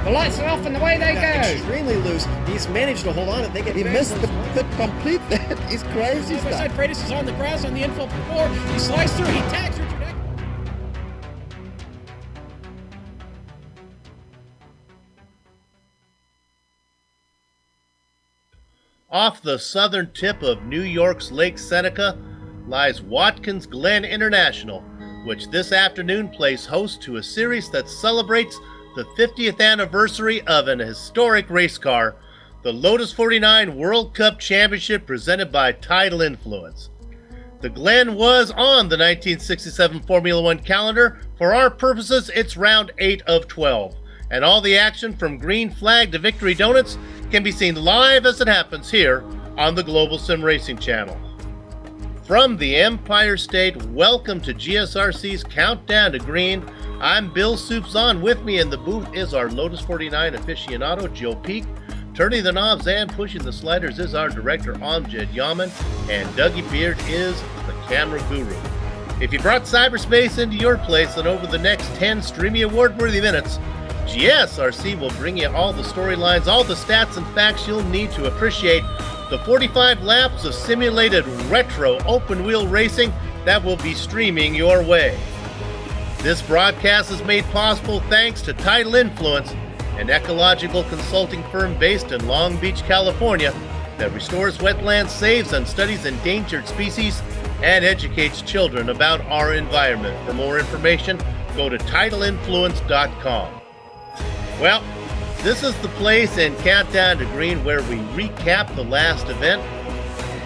The lights are off and away they go. Extremely loose. He's managed to hold on. I think he missed the complete. That is crazy stuff. Side Freitas is on the grass on the infield before. He slides through. He tags Richard Eck. Off the southern tip of New York's Lake Seneca lies Watkins Glen International, which this afternoon plays host to a series that celebrates the 50th anniversary of an historic race car, the Lotus 49 World Cup Championship presented by Tidal Influence. The Glen was on the 1967 Formula One calendar. For our purposes, it's round 8 of 12, and all the action from green flag to victory donuts can be seen live as it happens here on the Global Sim Racing Channel. From the Empire State, welcome to GSRC's Countdown to Green. I'm Bill Soupzon. With me in the booth is our Lotus 49 aficionado, Joe Peak. Turning the knobs and pushing the sliders is our director, Amjad Yaman. And Dougie Beard is the camera guru. If you brought cyberspace into your place, then over the next 10 streamy award-worthy minutes, GSRC will bring you all the storylines, all the stats and facts you'll need to appreciate the 45 laps of simulated retro open-wheel racing that will be streaming your way. This broadcast is made possible thanks to Tidal Influence, an ecological consulting firm based in Long Beach, California, that restores wetlands, saves and studies endangered species, and educates children about our environment. For more information, go to TidalInfluence.com. Well, this is the place in Countdown to Green where we recap the last event.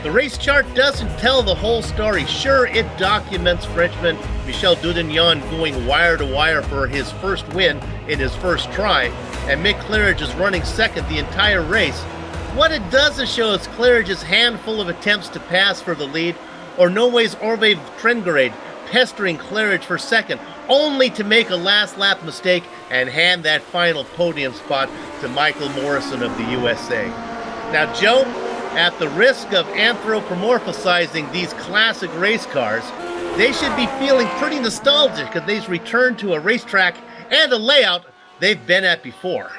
The race chart doesn't tell the whole story. Sure, it documents Frenchman Michel Dudignon going wire to wire for his first win in his first try, and Mick Claridge is running second the entire race. What it doesn't show is Claridge's handful of attempts to pass for the lead, or Norway's Orve Trengerade pestering Claridge for second, only to make a last lap mistake and hand that final podium spot to Michael Morrison of the USA. Now, Joe, at the risk of anthropomorphizing these classic race cars, they should be feeling pretty nostalgic as they've returned to a racetrack and a layout they've been at before.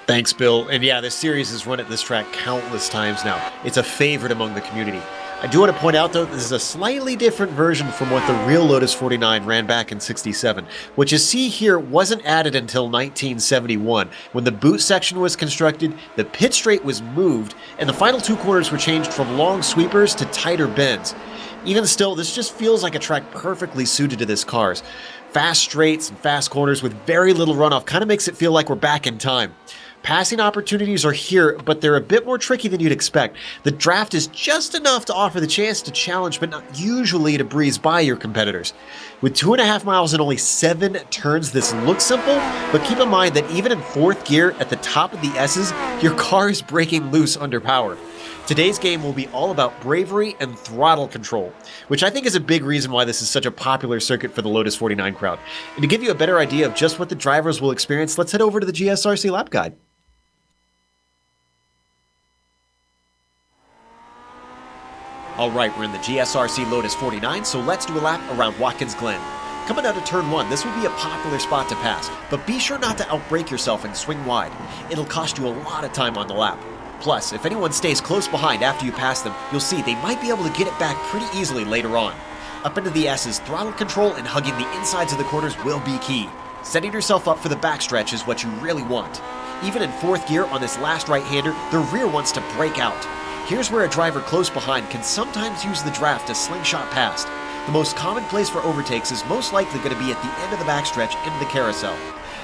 Thanks, Bill. And yeah, this series has run at this track countless times now. It's a favorite among the community. I do want to point out, though, this is a slightly different version from what the real Lotus 49 ran back in '67, which you see here wasn't added until 1971, when the boot section was constructed, the pit straight was moved, and the final two corners were changed from long sweepers to tighter bends. Even still, this just feels like a track perfectly suited to this car's. Fast straights and fast corners with very little runoff kind of makes it feel like we're back in time. Passing opportunities are here, but they're a bit more tricky than you'd expect. The draft is just enough to offer the chance to challenge, but not usually to breeze by your competitors. With 2.5 miles and only 7 turns, this looks simple, but keep in mind that even in 4th gear at the top of the S's, your car is breaking loose under power. Today's game will be all about bravery and throttle control, which I think is a big reason why this is such a popular circuit for the Lotus 49 crowd. And to give you a better idea of just what the drivers will experience, let's head over to the GSRC Lap Guide. Alright, we're in the GSRC Lotus 49, so let's do a lap around Watkins Glen. Coming out of turn 1, this will be a popular spot to pass, but be sure not to outbrake yourself and swing wide. It'll cost you a lot of time on the lap. Plus, if anyone stays close behind after you pass them, you'll see they might be able to get it back pretty easily later on. Up into the S's, throttle control and hugging the insides of the corners will be key. Setting yourself up for the backstretch is what you really want. Even in 4th gear on this last right-hander, the rear wants to break out. Here's where a driver close behind can sometimes use the draft to slingshot past. The most common place for overtakes is most likely going to be at the end of the backstretch into the carousel.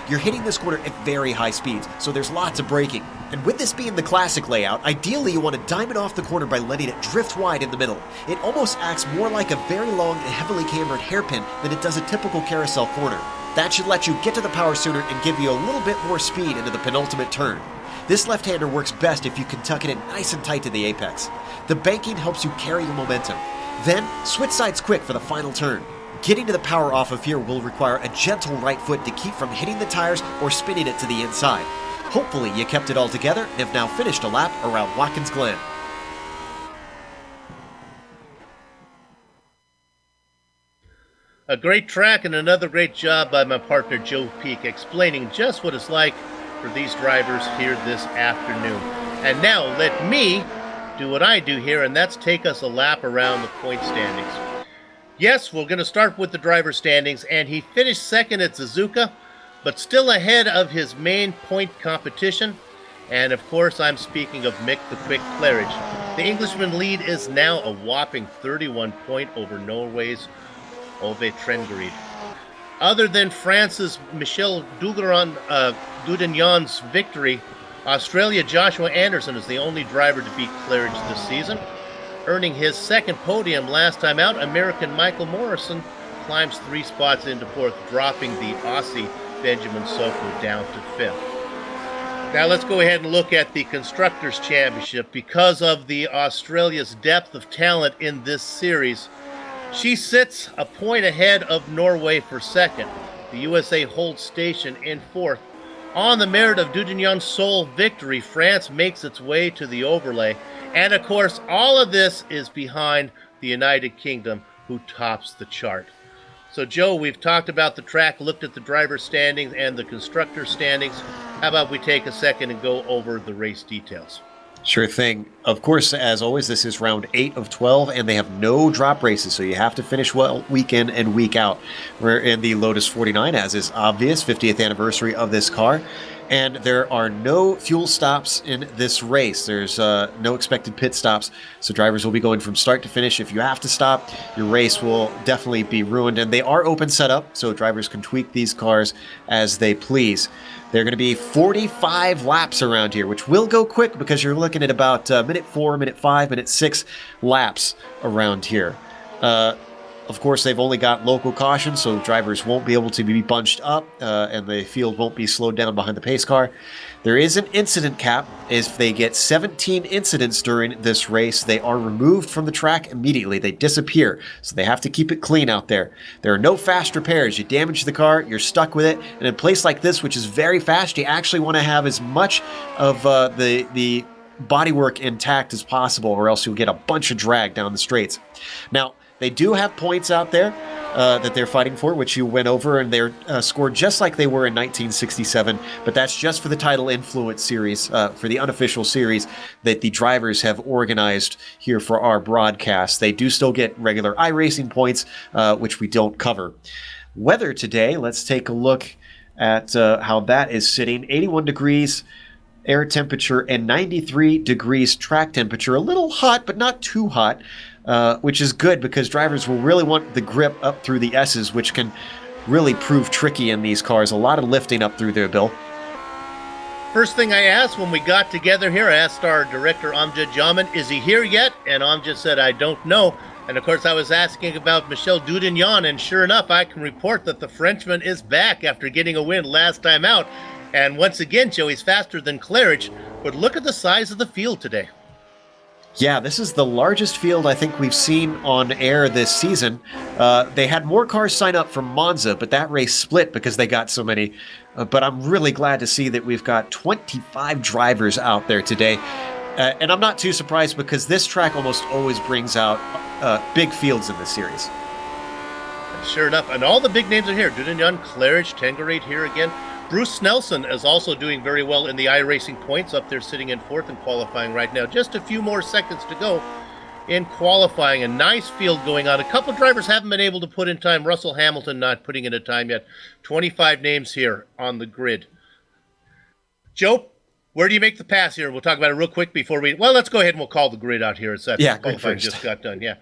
You're hitting this corner at very high speeds, so there's lots of braking. And with this being the classic layout, ideally you want to diamond off the corner by letting it drift wide in the middle. It almost acts more like a very long and heavily cambered hairpin than it does a typical carousel corner. That should let you get to the power sooner and give you a little bit more speed into the penultimate turn. This left-hander works best if you can tuck it in nice and tight to the apex. The banking helps you carry your momentum. Then, switch sides quick for the final turn. Getting to the power off of here will require a gentle right foot to keep from hitting the tires or spinning it to the inside. Hopefully you kept it all together and have now finished a lap around Watkins Glen. A great track and another great job by my partner Joe Peak explaining just what it's like for these drivers here this afternoon. And now let me do what I do here, and that's take us a lap around the point standings. Yes, we're going to start with the driver standings, and he finished second at Suzuka, but still ahead of his main point competition. And of course, I'm speaking of Mick the Quick Claridge. The Englishman lead is now a whopping 31 point over Norway's Ove Trengerid. Other than France's Michel Dudignan's victory, Australia Joshua Anderson is the only driver to beat Claridge this season. Earning his second podium last time out, American Michael Morrison climbs 3 spots into 4th, dropping the Aussie Benjamin Soko down to 5th. Now let's go ahead and look at the Constructors' Championship. Because of the Australia's depth of talent in this series, she sits a point ahead of Norway for second. The USA holds station in 4th. On the merit of Dudignan's sole victory, France makes its way to the overlay. And of course, all of this is behind the United Kingdom, who tops the chart. So Joe, we've talked about the track, looked at the driver standings and the constructor standings. How about we take a second and go over the race details? Sure thing. Of course, as always, this is round 8 of 12, and they have no drop races, so you have to finish well week in and week out. We're in the Lotus 49, as is obvious, 50th anniversary of this car. And there are no fuel stops in this race. There's no expected pit stops, so drivers will be going from start to finish. If you have to stop, your race will definitely be ruined. And they are open setup, so drivers can tweak these cars as they please. They're going to be 45 laps around here, which will go quick because you're looking at about minute 4, minute 5, minute 6 laps around here. Of course, they've only got local caution, so drivers won't be able to be bunched up, and the field won't be slowed down behind the pace car. There is an incident cap. If they get 17 incidents during this race, they are removed from the track immediately. They disappear, so they have to keep it clean out there. There are no fast repairs. You damage the car, you're stuck with it, and in a place like this, which is very fast, you actually want to have as much of the bodywork intact as possible, or else you'll get a bunch of drag down the straights. Now, they do have points out there that they're fighting for, which you went over, and they're scored just like they were in 1967, but that's just for the Tidal Influence series, for the unofficial series that the drivers have organized here for our broadcast. They do still get regular iRacing points, which we don't cover. Weather today, let's take a look at how that is sitting. 81 degrees air temperature and 93 degrees track temperature. A little hot, but not too hot. Which is good because drivers will really want the grip up through the S's, which can really prove tricky in these cars. A lot of lifting up through there, Bill. First thing I asked when we got together here, I asked our director, Amjad Jaman, is he here yet? And Amjad said, I don't know. And of course, I was asking about Michel Dudignan, and sure enough, I can report that the Frenchman is back after getting a win last time out. And once again, Joe, he's faster than Claridge, but look at the size of the field today. Yeah, this is the largest field I think we've seen on air this season. They had more cars sign up for Monza, but that race split because they got so many. But I'm really glad to see that we've got 25 drivers out there today. And I'm not too surprised because this track almost always brings out big fields in this series. Sure enough, and all the big names are here. Dudignan, Claridge, Tengerade here again. Bruce Nelson is also doing very well in the iRacing points, up there sitting in 4th in qualifying right now. Just a few more seconds to go in qualifying. A nice field going on. A couple drivers haven't been able to put in time. Russell Hamilton not putting in a time yet. 25 names here on the grid. Joe, where do you make the pass here? We'll talk about it real quick before we... Well, let's go ahead and we'll call the grid out here. Qualifying just got done, yeah.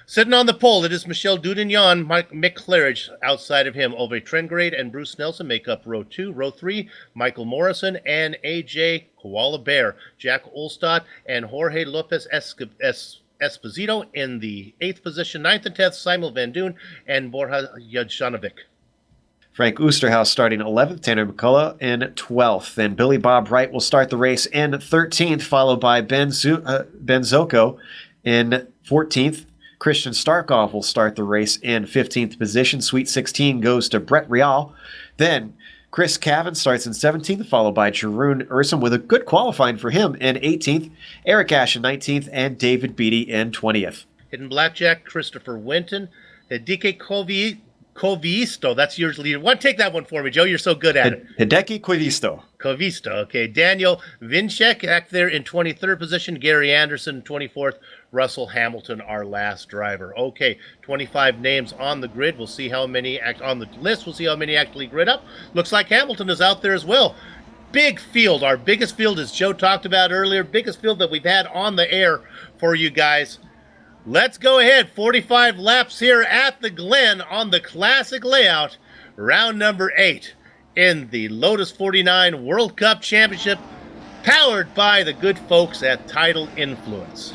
Sitting on the pole, it is Michel Dudignan, Mick Claridge. Outside of him, Ove Trengerid and Bruce Nelson make up row 2. Row 3, Michael Morrison and AJ Koala Bear. Jack Olstad and Jorge Lopez Esposito in the 8th position. 9th and 10th, Simon Van Doon and Borja Janovic. Frank Oosterhuis starting 11th, Tanner McCullough in 12th. Then Billy Bob Wright will start the race in 13th, followed by Ben Zocco in 14th. Christian Starkov will start the race in 15th position. Sweet 16 goes to Brett Real. Then Chris Cavan starts in 17th, followed by Jeroen Ursum with a good qualifying for him in 18th. Eric Ash in 19th, and David Beatty in 20th. Hidden Blackjack, Christopher Winton. Hideki Kovisto, that's yours leader. Take that one for me, Joe. You're so good at it. Hideki Koivisto. Covista. Okay, Daniel Vinchek back there in 23rd position. Gary Anderson in 24th. Russell Hamilton, our last driver. Okay, 25 names on the grid. We'll see how many on the list. We'll see how many actually grid up. Looks like Hamilton is out there as well. Big field. Our biggest field, as Joe talked about earlier, biggest field that we've had on the air for you guys. Let's go ahead. 45 laps here at the Glen on the classic layout. Round number 8 in the Lotus 49 World Cup Championship, powered by the good folks at Tidal Influence.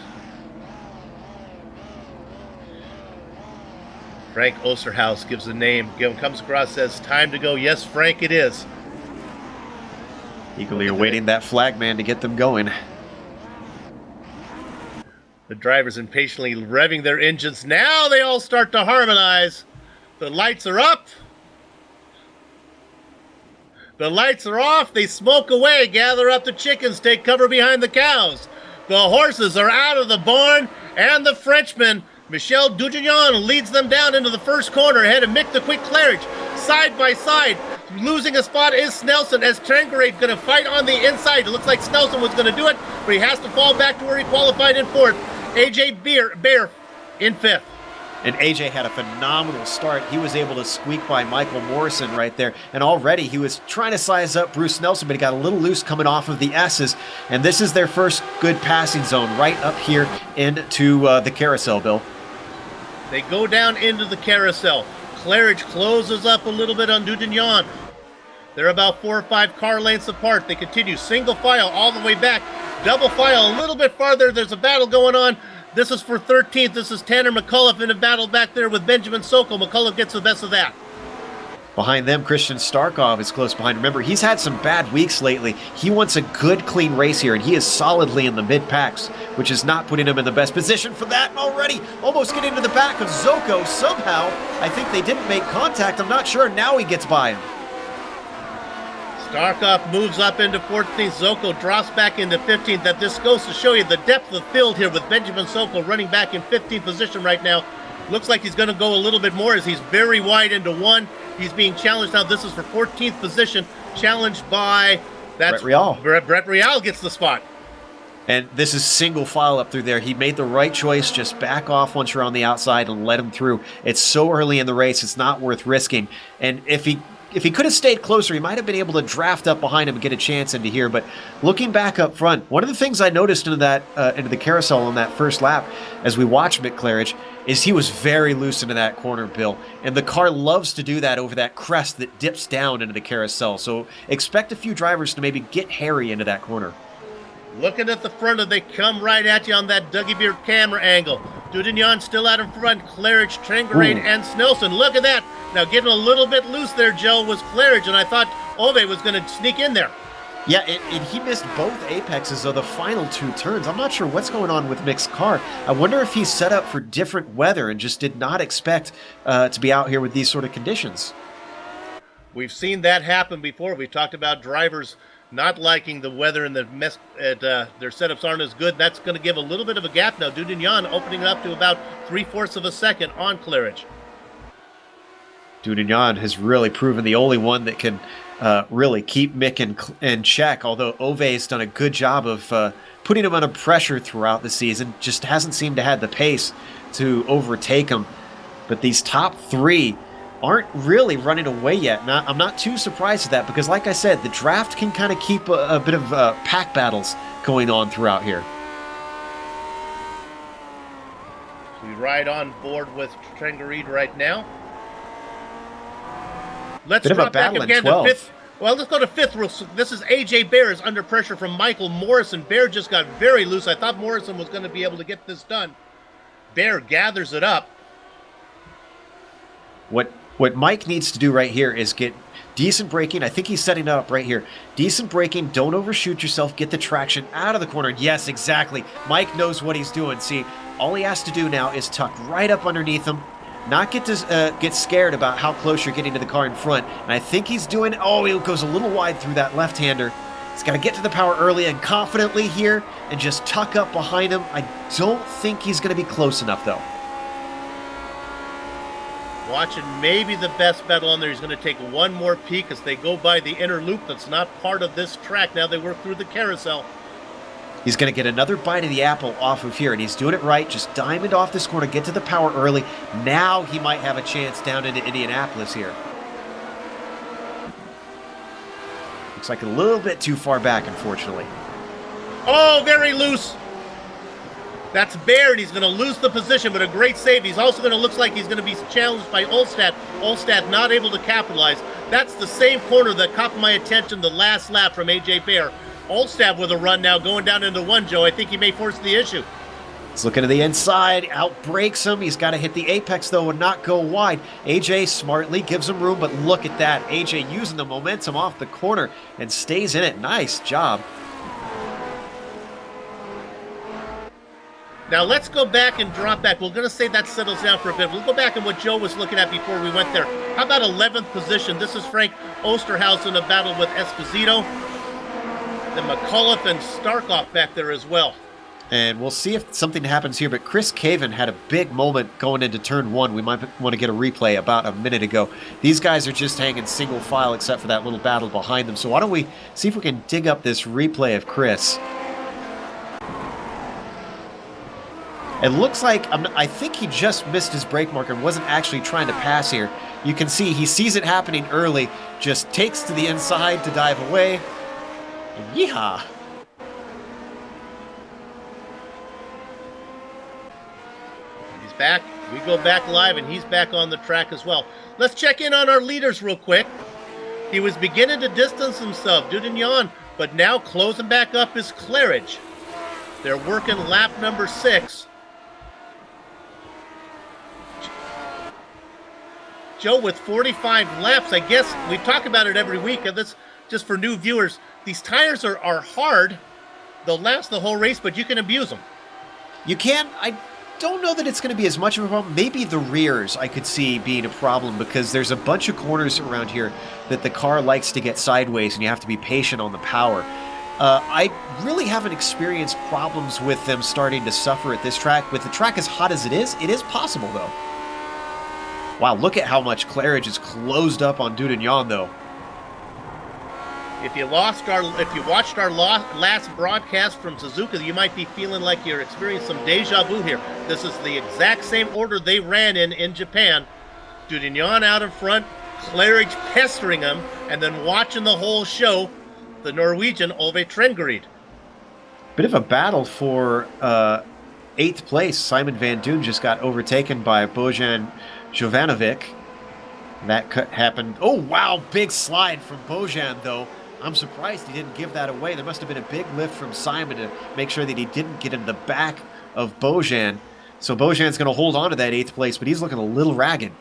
Frank Osterhaus gives the name. Comes across, says, time to go. Yes, Frank, it is. Eagerly awaiting that flag man to get them going. The drivers impatiently revving their engines. Now they all start to harmonize. The lights are up. The lights are off. They smoke away. Gather up the chickens. Take cover behind the cows. The horses are out of the barn. And the Frenchman, Michel Dugignan, leads them down into the first corner ahead of Mick the Quick Claridge. Side by side. Losing a spot is Snelson as Trangerade going to fight on the inside. It looks like Snelson was going to do it, but he has to fall back to where he qualified in 4th. AJ Bear in 5th. And AJ had a phenomenal start. He was able to squeak by Michael Morrison right there. And already he was trying to size up Bruce Nelson, but he got a little loose coming off of the S's. And this is their first good passing zone right up here into the carousel, Bill. They go down into the carousel. Claridge closes up a little bit on Dugignan. They're about 4 or 5 car lengths apart. They continue single file all the way back. Double file a little bit farther. There's a battle going on. This is for 13th. This is Tanner McCullough in a battle back there with Benjamin Sokol. McCullough gets the best of that. Behind them, Christian Starkov is close behind. Remember, he's had some bad weeks lately. He wants a good, clean race here, and he is solidly in the mid-packs, which is not putting him in the best position for that already. Almost getting to the back of Zoko somehow. I think they didn't make contact. I'm not sure. Now he gets by him. Starkov moves up into 14th. Zoko drops back into 15th. That this goes to show you the depth of field here with Benjamin Sokol running back in 15th position right now. Looks like he's going to go a little bit more as he's very wide into 1. He's being challenged now. This is for 14th position, challenged by Brett Real. Brett Real gets the spot. And this is single file up through there. He made the right choice. Just back off once you're on the outside and let him through. It's so early in the race. It's not worth risking. And if he could have stayed closer, he might have been able to draft up behind him and get a chance into here. But looking back up front, one of the things I noticed into the carousel on that first lap as we watched Mick Claridge is he was very loose into that corner, Bill. And the car loves to do that over that crest that dips down into the carousel. So expect a few drivers to maybe get hairy into that corner. Looking at the front of, they come right at you on that Dougie Beard camera angle. Dugignan still out in front. Claridge, Trangerade, and Snelson. Look at that. Now getting a little bit loose there, Joe, was Claridge, and I thought Ove was going to sneak in there. Yeah, and he missed both apexes of the final 2 turns. I'm not sure what's going on with Mick's car. I wonder if he's set up for different weather and just did not expect to be out here with these sort of conditions. We've seen that happen before. We've talked about drivers not liking the weather and their setups aren't as good. That's going to give a little bit of a gap now. Dugignan opening up to about 3/4 of a second on Claridge. Dugignan has really proven the only one that can really keep Mick in check, although Ove's done a good job of putting him under pressure throughout the season. Just hasn't seemed to have the pace to overtake him. But these top 3 aren't really running away yet. I'm not too surprised at that because, like I said, the draft can kind of keep a bit of pack battles going on throughout here. We ride on board with Trangerade right now. Let's drop back again to 5th. Well, let's go to 5th. This is AJ Bear is under pressure from Michael Morrison. Bear just got very loose. I thought Morrison was going to be able to get this done. Bear gathers it up. What Mike needs to do right here is get decent braking. I think he's setting it up right here. Decent braking. Don't overshoot yourself. Get the traction out of the corner. Yes, exactly. Mike knows what he's doing. See, all he has to do now is tuck right up underneath him. Not get scared about how close you're getting to the car in front. And I think he's doing... Oh, he goes a little wide through that left-hander. He's got to get to the power early and confidently here and just tuck up behind him. I don't think he's going to be close enough, though. Watching maybe the best battle on there. He's going to take one more peek as they go by the inner loop that's not part of this track. Now they work through the carousel. He's going to get another bite of the apple off of here, and he's doing it right. Just diamond off this corner, get to the power early. Now he might have a chance down into Indianapolis here. Looks like a little bit too far back, unfortunately. Oh, very loose. That's Baird. He's going to lose the position, but a great save. He's also going to look like he's going to be challenged by Olstad. Olstad not able to capitalize. That's the same corner that caught my attention the last lap from A.J. Baird. Olstad with a run now going down into one, Joe. I think he may force the issue. He's looking to the inside, outbreaks him. He's got to hit the apex, though, and not go wide. AJ smartly gives him room, but look at that. AJ using the momentum off the corner and stays in it. Nice job. Now let's go back and drop back. We're going to say that settles down for a bit. We'll go back and what Joe was looking at before we went there. How about 11th position? This is Frank Osterhaus in a battle with Esposito. Then McCullough and Starkoff back there as well. And we'll see if something happens here, but Chris Caven had a big moment going into turn one. We might want to get a replay about a minute ago. These guys are just hanging single file except for that little battle behind them. So why don't we see if we can dig up this replay of Chris. It looks like, I think he just missed his brake marker and wasn't actually trying to pass here. You can see he sees it happening early, just takes to the inside to dive away. And yeehaw. He's back. We go back live and he's back on the track as well. Let's check in on our leaders real quick. He was beginning to distance himself, Dudignon, but now closing back up is Claridge. They're working lap number 6. Joe, with 45 laps, I guess we talk about it every week, and that's just for new viewers. These tires are hard. They'll last the whole race, but you can abuse them. You can. I don't know that it's going to be as much of a problem. Maybe the rears I could see being a problem because there's a bunch of corners around here that the car likes to get sideways, and you have to be patient on the power. I really haven't experienced problems with them starting to suffer at this track. With the track as hot as it is possible, though. Wow, look at how much Claridge is closed up on Dudignon, though. If you watched our last broadcast from Suzuka, you might be feeling like you're experiencing some deja vu here. This is the exact same order they ran in Japan. Dudignon out in front, Claridge pestering him, and then watching the whole show, the Norwegian Ove Trengerid. Bit of a battle for 8th place. Simon Van Doon just got overtaken by Bojan Jovanovic. That happened. Oh, wow. Big slide from Bojan, though. I'm surprised he didn't give that away. There must have been a big lift from Simon to make sure that he didn't get in the back of Bojan. So Bojan's going to hold on to that 8th place, but he's looking a little ragged.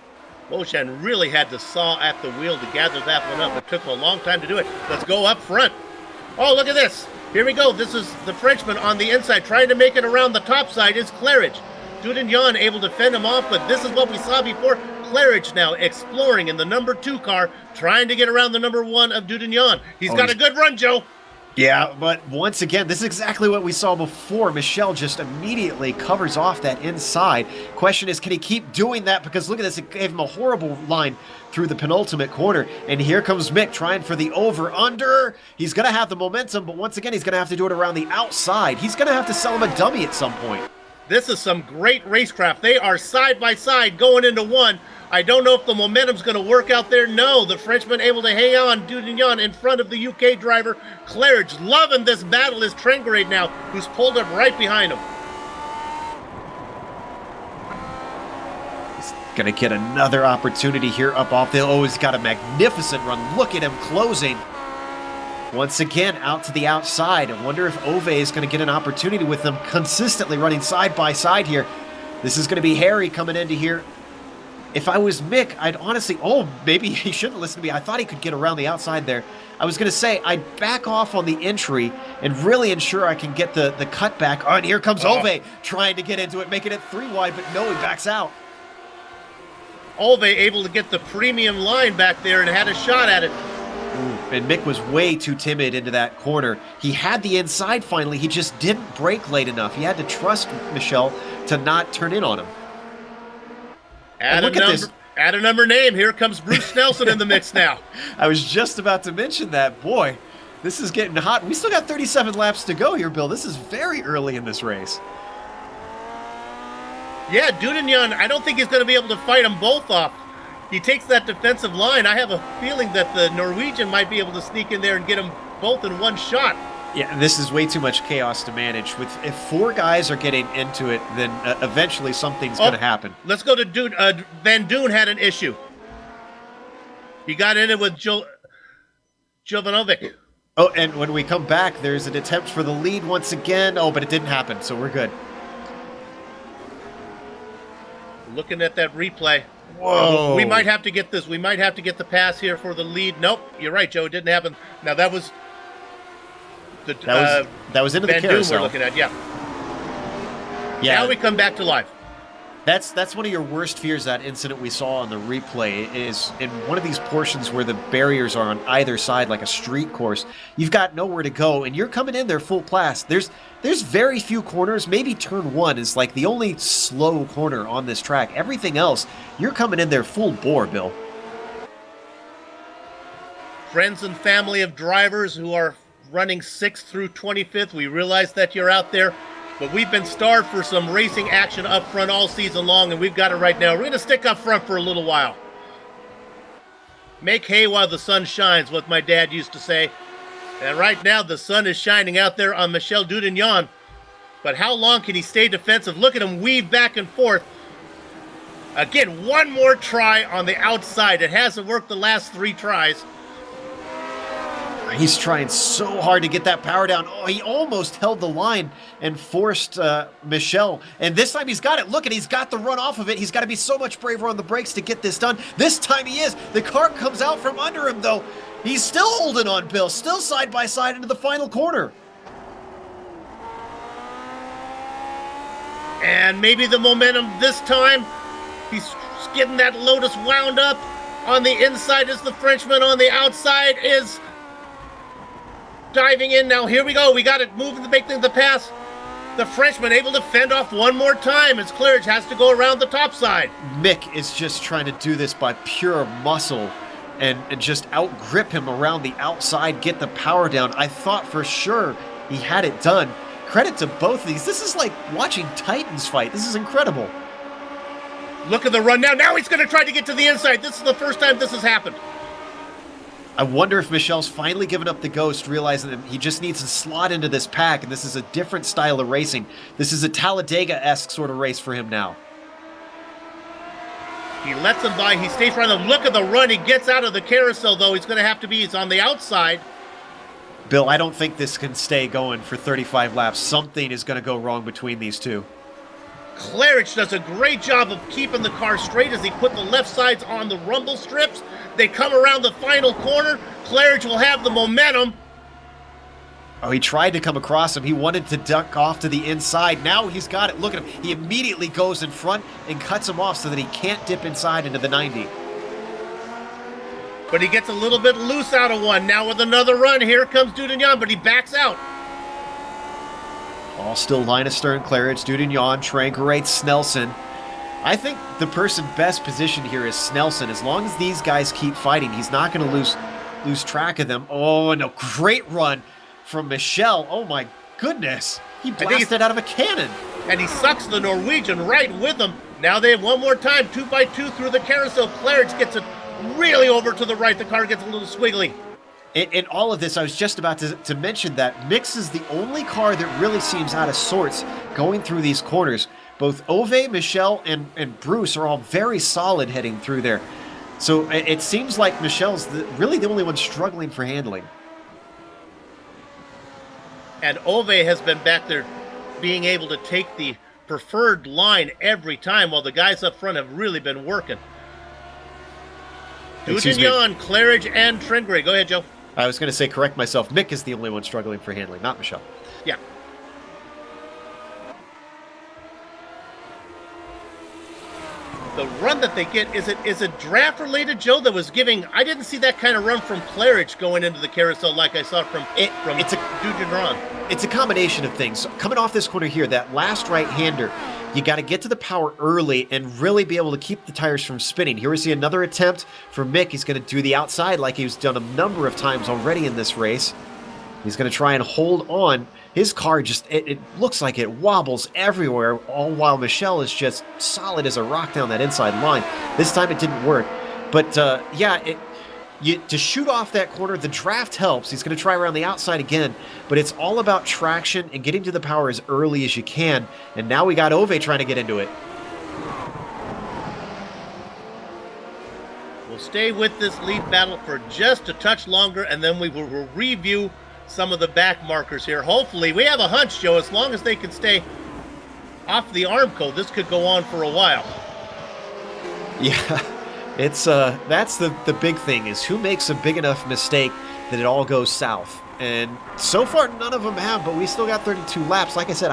Bojan really had to saw at the wheel to gather that one up. It took him a long time to do it. Let's go up front. Oh, look at this. Here we go. This is the Frenchman on the inside. Trying to make it around the top side is Claridge. Dudignon able to fend him off, but this is what we saw before. Claridge now exploring in the number 2 car, trying to get around the number 1 of Dudignon. He's got a good run, Joe. Yeah, but once again, this is exactly what we saw before. Michel just immediately covers off that inside. Question is, can he keep doing that? Because look at this, it gave him a horrible line through the penultimate corner. And here comes Mick trying for the over-under. He's going to have the momentum, but once again, he's going to have to do it around the outside. He's going to have to sell him a dummy at some point. This is some great racecraft. They are side by side going into one. I don't know if the momentum's going to work out there. No, the Frenchman able to hang on. Dudignon in front of the UK driver. Claridge loving this battle is Trengerid now, who's pulled up right behind him. He's going to get another opportunity here up off the... Oh, he's got a magnificent run. Look at him closing. Once again, out to the outside. I wonder if Ove is going to get an opportunity with them consistently running side by side here. This is going to be Harry coming into here. If I was Mick, I'd honestly... Oh, maybe he shouldn't listen to me. I thought he could get around the outside there. I was going to say, I'd back off on the entry and really ensure I can get the cutback. Oh, and here comes Ove trying to get into it, making it 3 wide, but no, he backs out. Ove able to get the premium line back there and had a shot at it. And Mick was way too timid into that corner. He had the inside finally. He just didn't brake late enough. He had to trust Michel to not turn in on him. Look at this. Add a number name. Here comes Bruce Nelson in the mix now. I was just about to mention that. Boy, this is getting hot. We still got 37 laps to go here, Bill. This is very early in this race. Yeah, Dudignon, I don't think he's going to be able to fight them both off. He takes that defensive line. I have a feeling that the Norwegian might be able to sneak in there and get them both in one shot. Yeah, this is way too much chaos to manage. If 4 guys are getting into it, then eventually something's going to happen. Let's go to Van Doon had an issue. He got in it with Jovanovic. Oh, and when we come back, there's an attempt for the lead once again. Oh, but it didn't happen, so we're good. Looking at that replay. Whoa. We might have to get this. We might have to get the pass here for the lead. Nope, you're right, Joe. It didn't happen. Now that was that was into Van the Doon carousel. we're looking at, yeah. Yeah. Now we come back to live. That's one of your worst fears. That incident we saw on the replay is in one of these portions where the barriers are on either side, like a street course. You've got nowhere to go, and you're coming in there full blast. There's very few corners. Maybe turn 1 is like the only slow corner on this track. Everything else, you're coming in there full bore, Bill. Friends and family of drivers who are running 6th through 25th, we realize that you're out there, but we've been starved for some racing action up front all season long, and we've got it right now. We're going to stick up front for a little while. Make hay while the sun shines, what my dad used to say. And right now, the sun is shining out there on Michel Dudignon. But how long can he stay defensive? Look at him weave back and forth. Again, one more try on the outside. It hasn't worked the last 3 tries. He's trying so hard to get that power down. Oh, he almost held the line and forced Michel. And this time he's got it. Look, and he's got the run off of it. He's got to be so much braver on the brakes to get this done. This time he is. The car comes out from under him, though. He's still holding on, Bill. Still side by side into the final corner. And maybe the momentum this time. He's getting that Lotus wound up. On the inside is the Frenchman. On the outside is diving in. Now here we go. We got it moving to make the pass. The Frenchman able to fend off one more time as Claridge has to go around the top side. Mick is just trying to do this by pure muscle and just outgrip him around the outside, get the power down. I thought for sure he had it done. Credit to both of these. This is like watching Titans fight. This is incredible. Look at the run now. Now he's going to try to get to the inside. This is the first time this has happened. I wonder if Michel's finally given up the ghost, realizing that he just needs to slot into this pack, and this is a different style of racing. This is a Talladega-esque sort of race for him now. He lets him by. He stays right on him. Look at the run. He gets out of the carousel, though. He's going to have to be. He's on the outside. Bill, I don't think this can stay going for 35 laps. Something is going to go wrong between these two. Claridge does a great job of keeping the car straight as he put the left sides on the rumble strips. They come around the final corner. Claridge will have the momentum. Oh, he tried to come across him. He wanted to duck off to the inside. Now he's got it. Look at him. He immediately goes in front and cuts him off so that he can't dip inside into the 90. But he gets a little bit loose out of one. Now with another run, here comes Dudignon, but he backs out. All still line astern, Claridge, Dudignon, Trancarates, Snelson. I think the person best positioned here is Snelson. As long as these guys keep fighting, he's not going to lose track of them. Oh, and a great run from Michel. Oh, my goodness. He blasted out of a cannon. And he sucks the Norwegian right with him. Now they have one more time, 2x2 through the carousel. Claridge gets it really over to the right. The car gets a little squiggly. In all of this, I was just about to mention that Mix is the only car that really seems out of sorts going through these corners. Both Ove, Michel, and Bruce are all very solid heading through there. So it seems like Michel's really the only one struggling for handling. And Ove has been back there being able to take the preferred line every time while the guys up front have really been working. Dudignon, Claridge, and Trengray. Go ahead, Joe. I was going to say, correct myself, Mick is the only one struggling for handling, not Michel. Yeah. the run that they get, is it draft related, Joe? That was giving, I didn't see that kind of run from Claridge going into the carousel like I saw from Dujan. It's a combination of things. Coming off this corner here, that last right-hander, you got to get to the power early and really be able to keep the tires from spinning. Here we see another attempt for Mick. He's going to do the outside like he's done a number of times already in this race. He's going to try and hold on. His car just, it looks like it wobbles everywhere, all while Michelle is just solid as a rock down that inside line. This time it didn't work. But yeah, to shoot off that corner, the draft helps. He's going to try around the outside again, but it's all about traction and getting to the power as early as you can. And now we got Ove trying to get into it. We'll stay with this lead battle for just a touch longer, and then we will review some of the back markers here. Hopefully, we have a hunch, Joe, as long as they can stay off the Armco, this could go on for a while. Yeah, it's that's the big thing, is who makes a big enough mistake that it all goes south. And so far, none of them have, but we still got 32 laps. Like I said,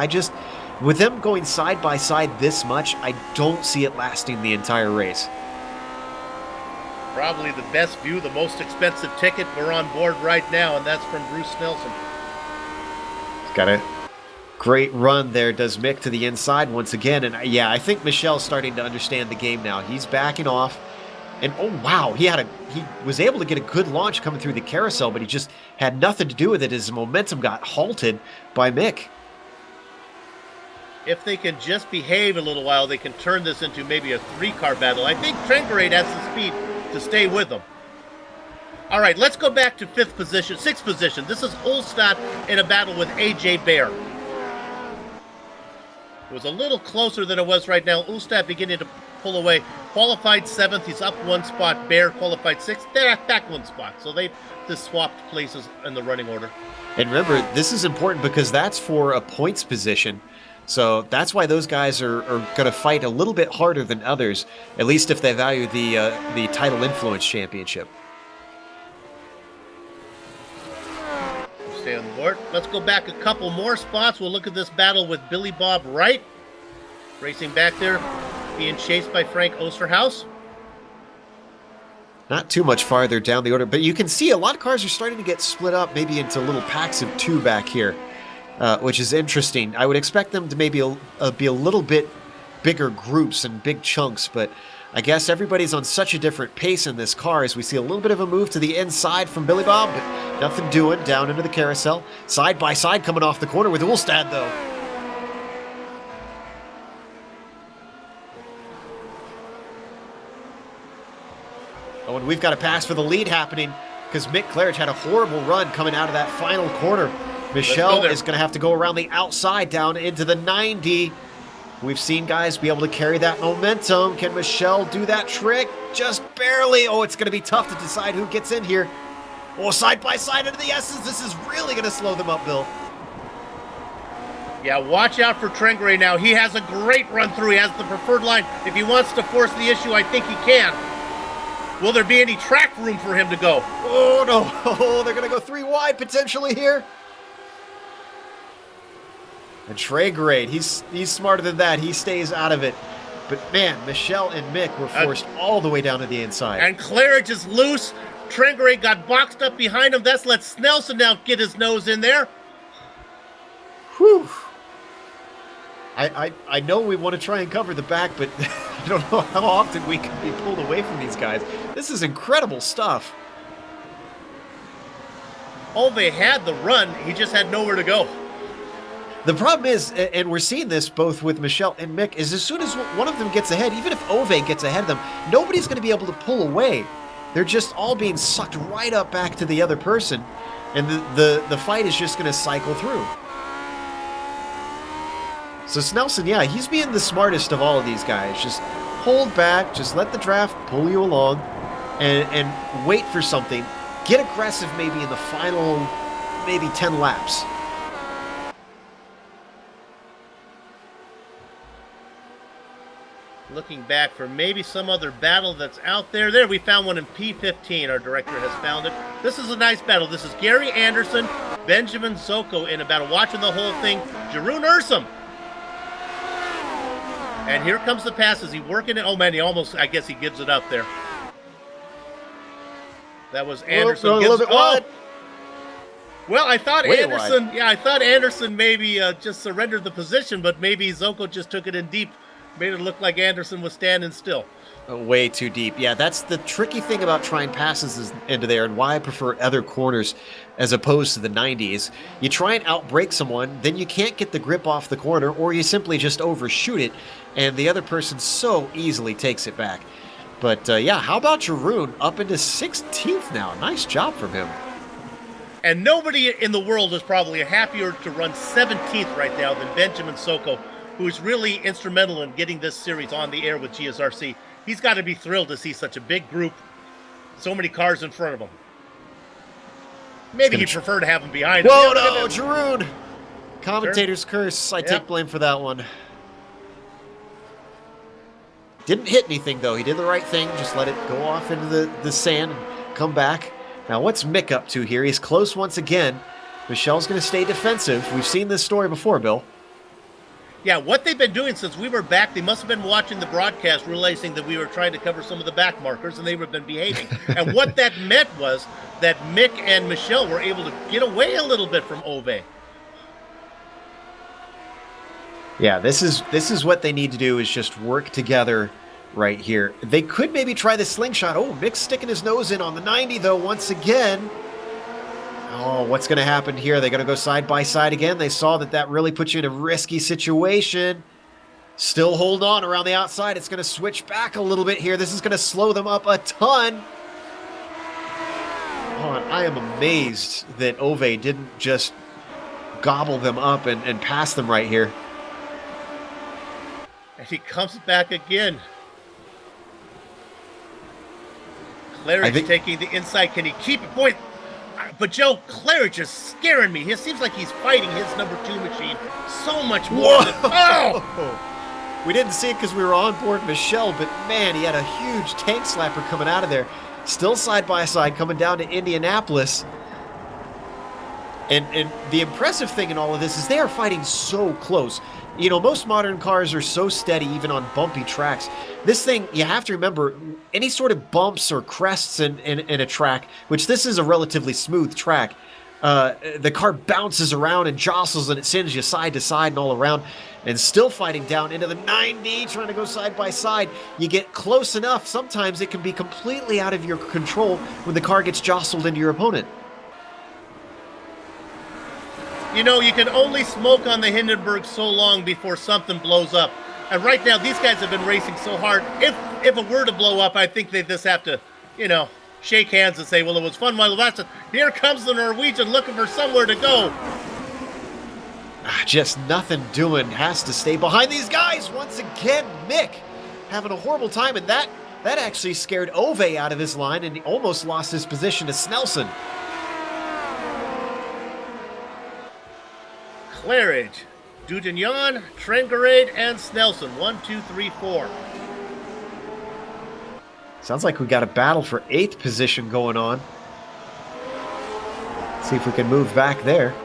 with them going side by side this much, I don't see it lasting the entire race. Probably the best view, the most expensive ticket. We're on board right now, and that's from Bruce Nelson. Got a great run there, does Mick, to the inside once again. And yeah, I think Michelle's starting to understand the game now. He's backing off. And oh wow, he was able to get a good launch coming through the carousel, but he just had nothing to do with it as the momentum got halted by Mick. If they can just behave a little while, they can turn this into maybe a 3-car battle. I think Trengerade has the speed to stay with them. All right, let's go back to 6th position. This is Ulstad in a battle with AJ Bear. It was a little closer than it was right now. Ulstad beginning to pull away. Qualified 7th, he's up 1 spot. Bear qualified 6th, they're back 1 spot. So they've just swapped places in the running order. And remember, this is important because that's for a points position. So that's why those guys are going to fight a little bit harder than others, at least if they value the Tidal Influence Championship. Stay on the board. Let's go back a couple more spots. We'll look at this battle with Billy Bob Wright. Racing back there, being chased by Frank Osterhaus. Not too much farther down the order, but you can see a lot of cars are starting to get split up maybe into little packs of 2 back here. Which is interesting. I would expect them to maybe be a little bit bigger groups and big chunks, but I guess everybody's on such a different pace in this car as we see a little bit of a move to the inside from Billy Bob, but nothing doing down into the carousel. Side by side coming off the corner with Ulstad, though. Oh, and we've got a pass for the lead happening because Mick Claridge had a horrible run coming out of that final corner. Michelle is going to have to go around the outside down into the 90. We've seen guys be able to carry that momentum. Can Michelle do that trick? Just barely. Oh, it's going to be tough to decide who gets in here. Oh, side by side into the S's. This is really going to slow them up, Bill. Yeah, watch out for Trengerade now. He has a great run through. He has the preferred line. If he wants to force the issue, I think he can. Will there be any track room for him to go? Oh, no. Oh, they're going to go 3 wide potentially here. And Trengerade, he's smarter than that. He stays out of it. But man, Michelle and Mick were forced all the way down to the inside. And Claridge is loose. Trengerade got boxed up behind him. That's let Snelson now get his nose in there. Whew. I know we want to try and cover the back, but I don't know how often we can be pulled away from these guys. This is incredible stuff. Ove had the run. He just had nowhere to go. The problem is, and we're seeing this both with Michelle and Mick, is as soon as one of them gets ahead, even if Ove gets ahead of them, nobody's going to be able to pull away. They're just all being sucked right up back to the other person, and the fight is just going to cycle through. So Snelson, yeah, he's being the smartest of all of these guys. Just hold back, just let the draft pull you along, and wait for something. Get aggressive maybe in the final, maybe 10 laps. Looking back for maybe some other battle that's out there. There, we found one in P15. Our director has found it. This is a nice battle. This is Gary Anderson, Benjamin Soko in a battle. Watching the whole thing, Jeroen Ursum. And here comes the pass. Is he working it? Oh, man, he almost, I guess he gives it up there. That was Anderson. A little bit wide. Well, I thought Way Anderson, wide. yeah, I thought Anderson maybe just surrendered the position, but maybe Zoko just took it in deep, made it look like Anderson was standing still. Way too deep. Yeah, that's the tricky thing about trying passes into there and why I prefer other corners as opposed to the 90s. You try and outbreak someone, then you can't get the grip off the corner, or you simply just overshoot it, and the other person so easily takes it back. But yeah, how about Jeroen up into 16th now? Nice job from him. And nobody in the world is probably happier to run 17th right now than Benjamin Soko, who is really instrumental in getting this series on the air with GSRC. He's got to be thrilled to see such a big group, so many cars in front of him. Maybe he'd prefer to have him behind him. Whoa, no, Jeroen! Commentator's curse. I take blame for that one. Didn't hit anything, though. He did the right thing. Just let it go off into the sand and come back. Now, what's Mick up to here? He's close once again. Michelle's going to stay defensive. We've seen this story before, Bill. Yeah, what they've been doing since we were back, they must have been watching the broadcast, realizing that we were trying to cover some of the back markers, and they would have been behaving. And what that meant was that Mick and Michelle were able to get away a little bit from Ove. Yeah, this is what they need to do, is just work together right here. They could maybe try the slingshot. Oh, Mick's sticking his nose in on the 90, though, once again. Oh, what's going to happen here? They're going to go side by side again. They saw that really puts you in a risky situation. Still hold on around the outside. It's going to switch back a little bit here. This is going to slow them up a ton. Oh, and I am amazed that Ove didn't just gobble them up and pass them right here. And he comes back again. Claridge taking the inside. Can he keep it? Boy, but Joe, Claridge is scaring me. It seems like he's fighting his number 2 machine so much more. Oh! We didn't see it because we were on board Michelle, but man, he had a huge tank slapper coming out of there. Still side by side, coming down to Indianapolis. And the impressive thing in all of this is they are fighting so close. You know, most modern cars are so steady, even on bumpy tracks. This thing, you have to remember, any sort of bumps or crests in a track, which this is a relatively smooth track, the car bounces around and jostles and it sends you side to side and all around, and still fighting down into the 90, trying to go side by side. You get close enough, sometimes it can be completely out of your control when the car gets jostled into your opponent. You know, you can only smoke on the Hindenburg so long before something blows up. And right now, these guys have been racing so hard. If it were to blow up, I think they just have to, you know, shake hands and say, well, it was fun while it lasted. Here comes the Norwegian looking for somewhere to go. Just nothing doing. Has to stay behind these guys. Once again, Mick having a horrible time. And that actually scared Ove out of his line, and he almost lost his position to Snelson. Claridge, Dudignon, Trengarade, and Snelson. 1, 2, 3, 4. Sounds like we got a battle for 8th position going on. See if we can move back there.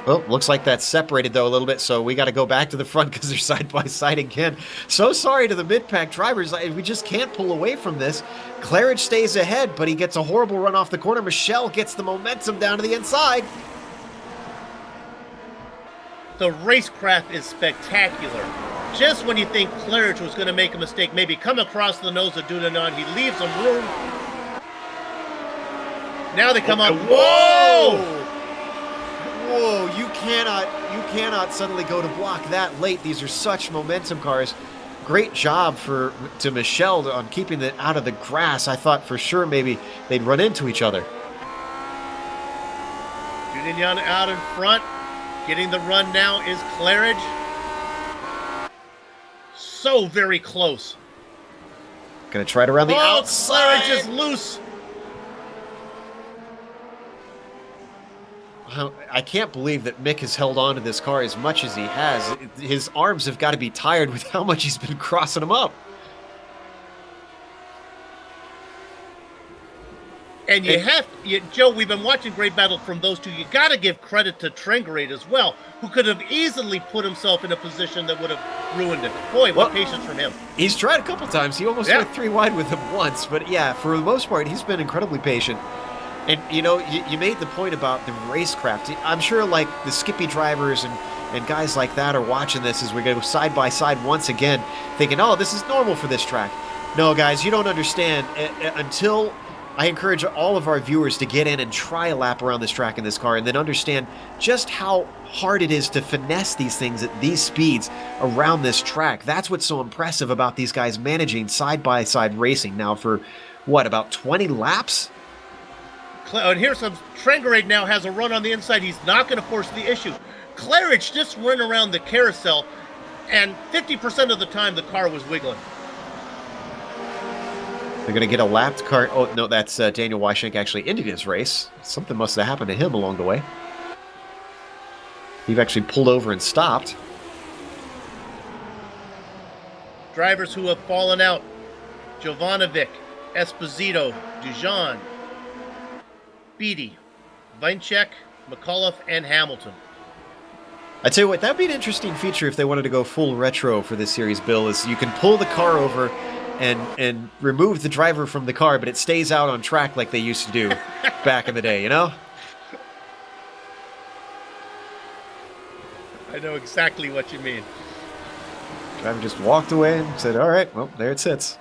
Well, looks like that's separated, though, a little bit, so we got to go back to the front because they're side by side again. So sorry to the mid-pack drivers. We just can't pull away from this. Claridge stays ahead, but he gets a horrible run off the corner. Michelle gets the momentum down to the inside. The racecraft is spectacular. Just when you think Claridge was going to make a mistake, maybe come across the nose of Dudignon, he leaves him room. Now they come up. Whoa! Whoa, you cannot suddenly go to block that late. These are such momentum cars. Great job to Michelle on keeping it out of the grass. I thought for sure maybe they'd run into each other. Dudignon out in front. Getting the run now is Claridge. So very close. Gonna try to run the outside. Claridge is loose. I can't believe that Mick has held on to this car as much as he has. His arms have got to be tired with how much he's been crossing them up. And Joe, we've been watching great battle from those two. You got to give credit to Trengrade as well, who could have easily put himself in a position that would have ruined it. Boy, what patience from him. He's tried a couple times. He almost went 3 wide with him once. But yeah, for the most part, he's been incredibly patient. And, you made the point about the racecraft. I'm sure, like, the Skippy drivers and guys like that are watching this as we go side by side once again, thinking, oh, this is normal for this track. No, guys, you don't understand. Until I encourage all of our viewers to get in and try a lap around this track in this car and then understand just how hard it is to finesse these things at these speeds around this track. That's what's so impressive about these guys managing side-by-side racing now for, what, about 20 laps? And here's some. Trengrade now has a run on the inside. He's not going to force the issue. Claridge just went around the carousel, and 50% of the time the car was wiggling. They're going to get a lapped car. Oh, no, that's Daniel Weishank actually ended his race. Something must have happened to him along the way. He actually pulled over and stopped. Drivers who have fallen out. Jovanovic, Esposito, Dujon, Beatty, Vinechek, McAuliffe, and Hamilton. I tell you what, that'd be an interesting feature if they wanted to go full retro for this series, Bill, is you can pull the car over and remove the driver from the car, but it stays out on track like they used to do back in the day, you know? I know exactly what you mean. Driver just walked away and said, all right, well, there it sits.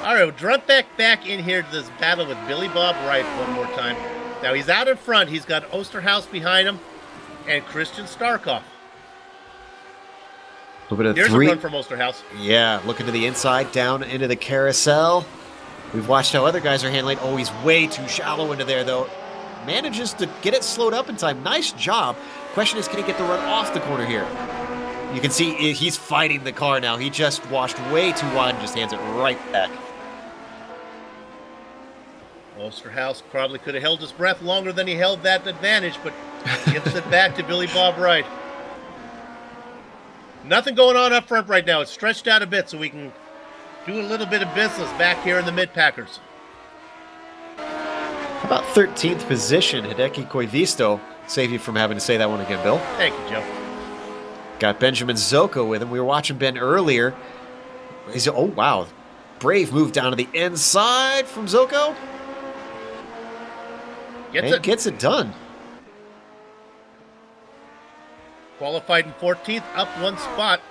All right, Drunbeck back in here to this battle with Billy Bob Wright one more time. Now he's out in front. He's got Osterhaus behind him and Christian Starkov. A little bit of Here's a run from Osterhaus. Yeah, looking to the inside, down into the carousel. We've watched how other guys are handling. Oh, he's way too shallow into there, though. Manages to get it slowed up in time. Nice job. Question is, can he get the run off the corner here? You can see he's fighting the car now. He just washed way too wide and just hands it right back. Osterhaus probably could have held his breath longer than he held that advantage, but gives it back to Billy Bob Wright. Nothing going on up front right now. It's stretched out a bit so we can do a little bit of business back here in the mid-packers. How about 13th position, Hideki Koivisto? Save you from having to say that one again, Bill. Thank you, Joe. Got Benjamin Zoko with him. We were watching Ben earlier. Oh, wow. Brave move down to the inside from Zoko. Gets it done. Qualified in 14th, up one spot.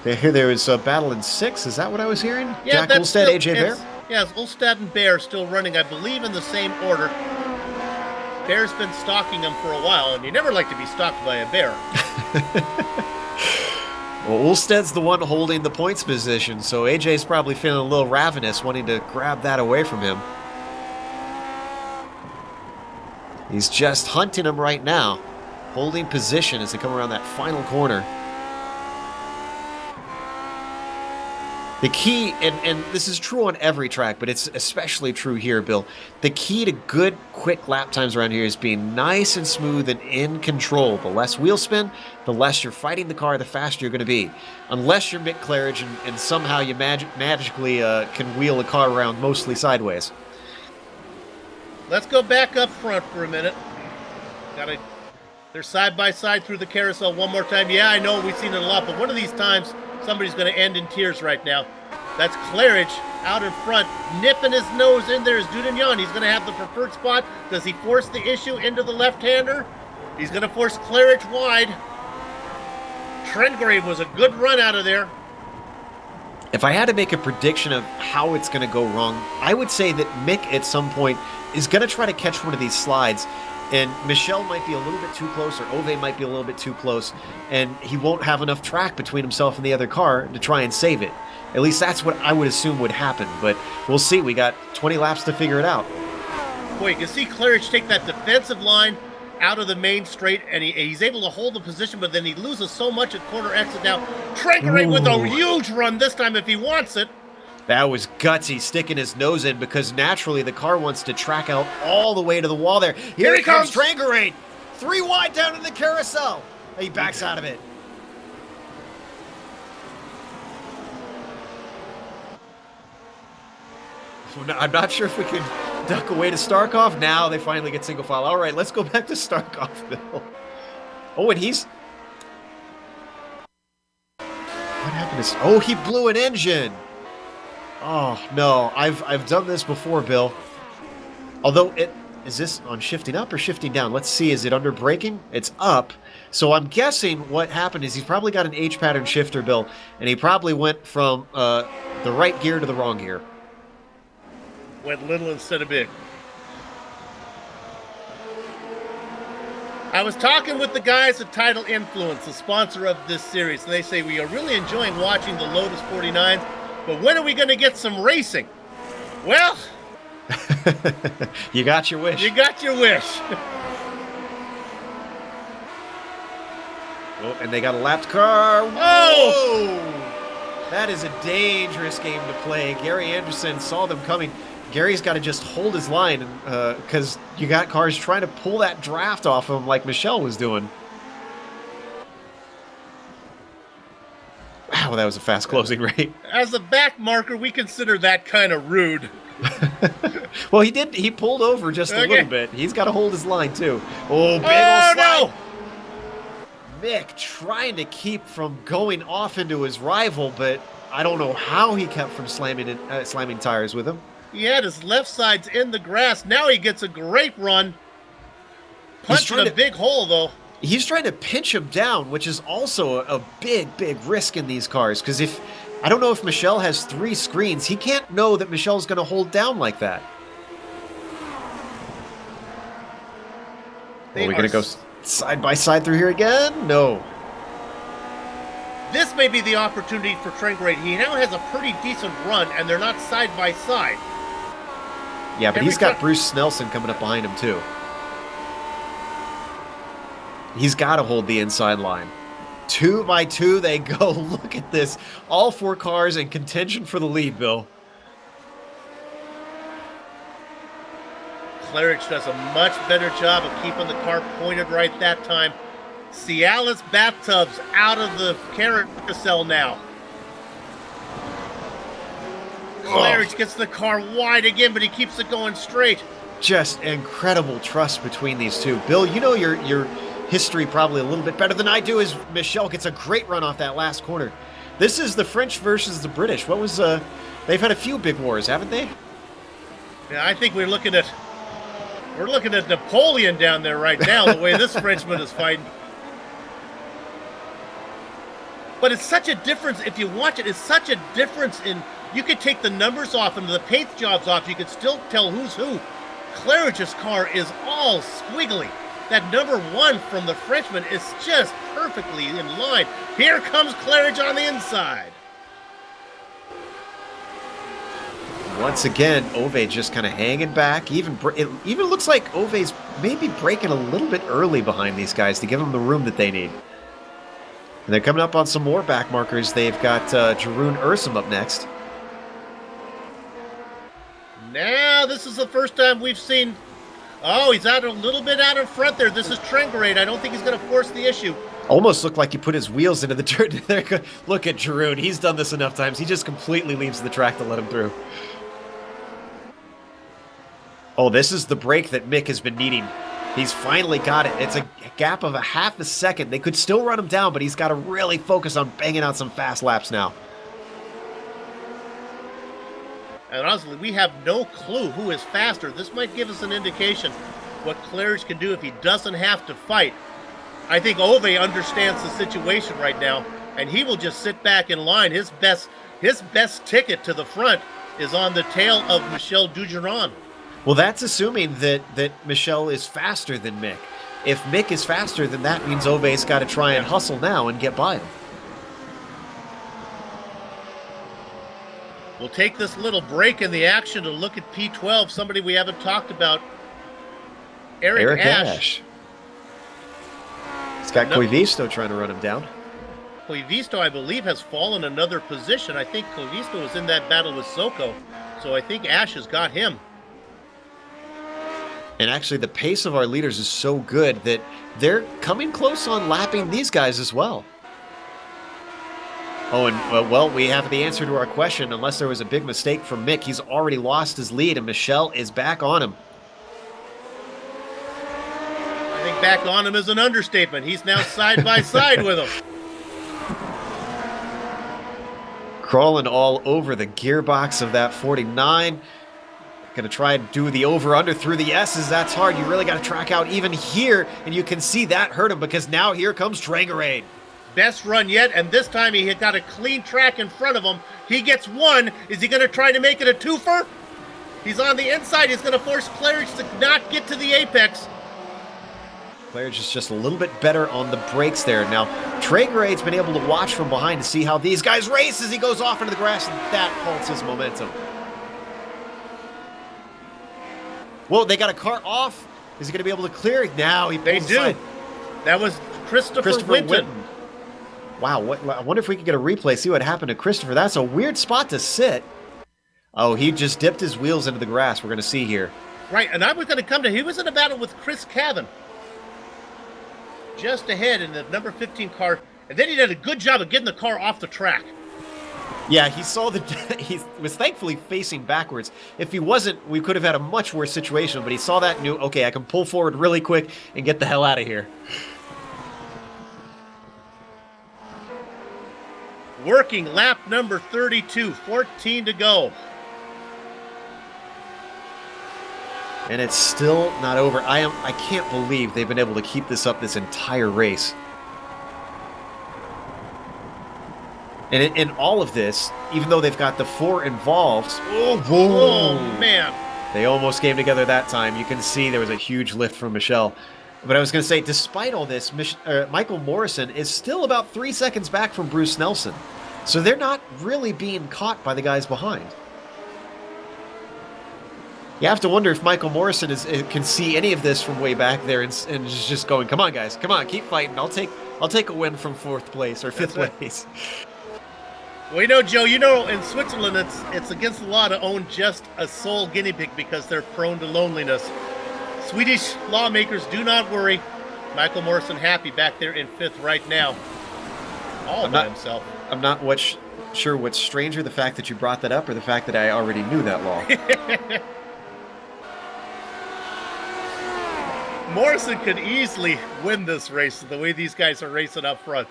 There was a battle in 6. Is that what I was hearing? Yeah, Jack Ulstead, AJ Bear? Yes, Ulstead and Bear still running, I believe, in the same order. Bear's been stalking him for a while, and you never like to be stalked by a bear. Well, Ulstead's the one holding the points position, so AJ's probably feeling a little ravenous, wanting to grab that away from him. He's just hunting him right now, holding position as they come around that final corner. The key, and this is true on every track, but it's especially true here, Bill. The key to good, quick lap times around here is being nice and smooth and in control. The less wheel spin, the less you're fighting the car, the faster you're going to be. Unless you're Mick Claridge and somehow you magically can wheel a car around mostly sideways. Let's go back up front for a minute. They're side by side through the carousel one more time. Yeah, I know we've seen it a lot, but one of these times somebody's going to end in tears right now. That's Claridge out in front, nipping his nose in there is Dudignon. He's going to have the preferred spot. Does he force the issue into the left-hander? He's going to force Claridge wide. Trengrave was a good run out of there. If I had to make a prediction of how it's going to go wrong, I would say that Mick at some point is going to try to catch one of these slides, and Michel might be a little bit too close, or Ove might be a little bit too close, and he won't have enough track between himself and the other car to try and save it. At least that's what I would assume would happen, but we'll see. We got 20 laps to figure it out. Boy, you can see Claridge take that defensive line out of the main straight, and he's able to hold the position, but then he loses so much at corner exit now. Trengrave with a huge run this time if he wants it. That was gutsy, sticking his nose in, because naturally the car wants to track out all the way to the wall there. Here he comes, Trengrave! 3 wide down in the carousel. He backs out of it. I'm not sure if we could duck away to Starkov. Now they finally get single file. All right, let's go back to Starkov, Bill. Oh, and he's... What happened to... Oh, he blew an engine. Oh, no. I've done this before, Bill. Although, is this on shifting up or shifting down? Let's see. Is it under braking? It's up. So I'm guessing what happened is he's probably got an H-pattern shifter, Bill, and he probably went from the right gear to the wrong gear. Went little instead of big. I was talking with the guys at Tidal Influence, the sponsor of this series, and they say we are really enjoying watching the Lotus 49s, but when are we going to get some racing? Well... You got your wish. You got your wish. Oh, and they got a lapped car. Oh! That is a dangerous game to play. Gary Anderson saw them coming. Gary's got to just hold his line because you got cars trying to pull that draft off of him like Michelle was doing. Wow, that was a fast closing rate. As a back marker, we consider that kind of rude. Well, he did. He pulled over just a little bit. He's got to hold his line, too. Oh, big old slide. No! Mick trying to keep from going off into his rival, but I don't know how he kept from slamming tires with him. He had his left sides in the grass. Now he gets a great run. Punching a big hole, though. He's trying to pinch him down, which is also a big, big risk in these cars. Because I don't know if Michelle has 3 screens. He can't know that Michelle's going to hold down like that. Are we going to go side by side through here again? No. This may be the opportunity for Trengray. He now has a pretty decent run, and they're not side by side. Yeah, but he's got Bruce Snelson coming up behind him, too. He's got to hold the inside line. 2 by 2 they go. Look at this. All 4 cars in contention for the lead, Bill. Claridge does a much better job of keeping the car pointed right that time. Cialis Bathtub's out of the carousel now. Claridge gets the car wide again, but he keeps it going straight. Just incredible trust between these two. Bill, you know your history probably a little bit better than I do, as Michelle gets a great run off that last corner. This is the French versus the British. What was they've had a few big wars, haven't they? Yeah, I think we're looking at Napoleon down there right now, the way this Frenchman is fighting. But it's such a difference, if you watch it, it's such a difference in, you could take the numbers off and the paint jobs off, you could still tell who's who. Claridge's car is all squiggly. That number 1 from the Frenchman is just perfectly in line. Here comes Claridge on the inside. Once again, Ove just kind of hanging back. It even looks like Ove's maybe braking a little bit early behind these guys to give them the room that they need. And they're coming up on some more back markers. They've got Jeroen Ursum up next. Now, this is the first time we've seen... Oh, he's out a little bit out in front there. This is Trengrade. I don't think he's going to force the issue. Almost looked like he put his wheels into the dirt. Look at Jeroen. He's done this enough times. He just completely leaves the track to let him through. Oh, this is the break that Mick has been needing. He's finally got it. It's a gap of a half a second. They could still run him down, but he's got to really focus on banging out some fast laps now. And honestly, we have no clue who is faster. This might give us an indication what Claridge can do if he doesn't have to fight. I think Ove understands the situation right now, and he will just sit back in line. His best ticket to the front is on the tail of Michel Dugeron. Well, that's assuming that Michelle is faster than Mick. If Mick is faster, then that means Ove's got to try and hustle now and get by him. We'll take this little break in the action to look at P12, somebody we haven't talked about. Eric Ash. He's got Coivisto trying to run him down. Coivisto, I believe, has fallen another position. I think Coivisto was in that battle with Soko, so I think Ash has got him. And actually, the pace of our leaders is so good that they're coming close on lapping these guys as well. Oh, and well, we have the answer to our question. Unless there was a big mistake from Mick, he's already lost his lead, and Michelle is back on him. I think back on him is an understatement. He's now side by side with him. Crawling all over the gearbox of that 49. Gonna try and do the over-under through the S's. That's hard. You really got to track out even here, and you can see that hurt him because now here comes Trangarade. Best run yet, and this time he had got a clean track in front of him. He gets one. Is he going to try to make it a twofer? He's on the inside. He's going to force Claridge to not get to the apex. Claridge is just a little bit better on the brakes there. Now, Tragarade's been able to watch from behind to see how these guys race as he goes off into the grass, and that halts his momentum. Whoa, they got a car off. Is he going to be able to clear it? Now he pulls aside. That was Christopher Winton. Wow, I wonder if we could get a replay, see what happened to Christopher. That's a weird spot to sit. Oh, he just dipped his wheels into the grass. We're going to see here. Right, and I was going to come to, he was in a battle with Chris Cavan. Just ahead in the number 15 car. And then he did a good job of getting the car off the track. Yeah, he saw he was thankfully facing backwards. If he wasn't, we could have had a much worse situation, but he saw that and knew, okay, I can pull forward really quick and get the hell out of here. Working lap number 32, 14 to go. And it's still not over. I can't believe they've been able to keep this up this entire race. And in all of this, even though they've got the 4 involved, oh man, they almost came together that time. You can see there was a huge lift from Michelle. But I was going to say, despite all this, Michael Morrison is still about 3 seconds back from Bruce Nelson. So they're not really being caught by the guys behind. You have to wonder if Michael Morrison can see any of this from way back there and is just going, come on, guys, come on, keep fighting. I'll take a win from 4th place or 5th place. Well, you know, Joe, in Switzerland, it's against the law to own just a sole guinea pig because they're prone to loneliness. Swedish lawmakers, do not worry. Michael Morrison happy back there in 5th right now. All by himself. I'm not sure what's stranger, the fact that you brought that up or the fact that I already knew that law. Morrison could easily win this race the way these guys are racing up front.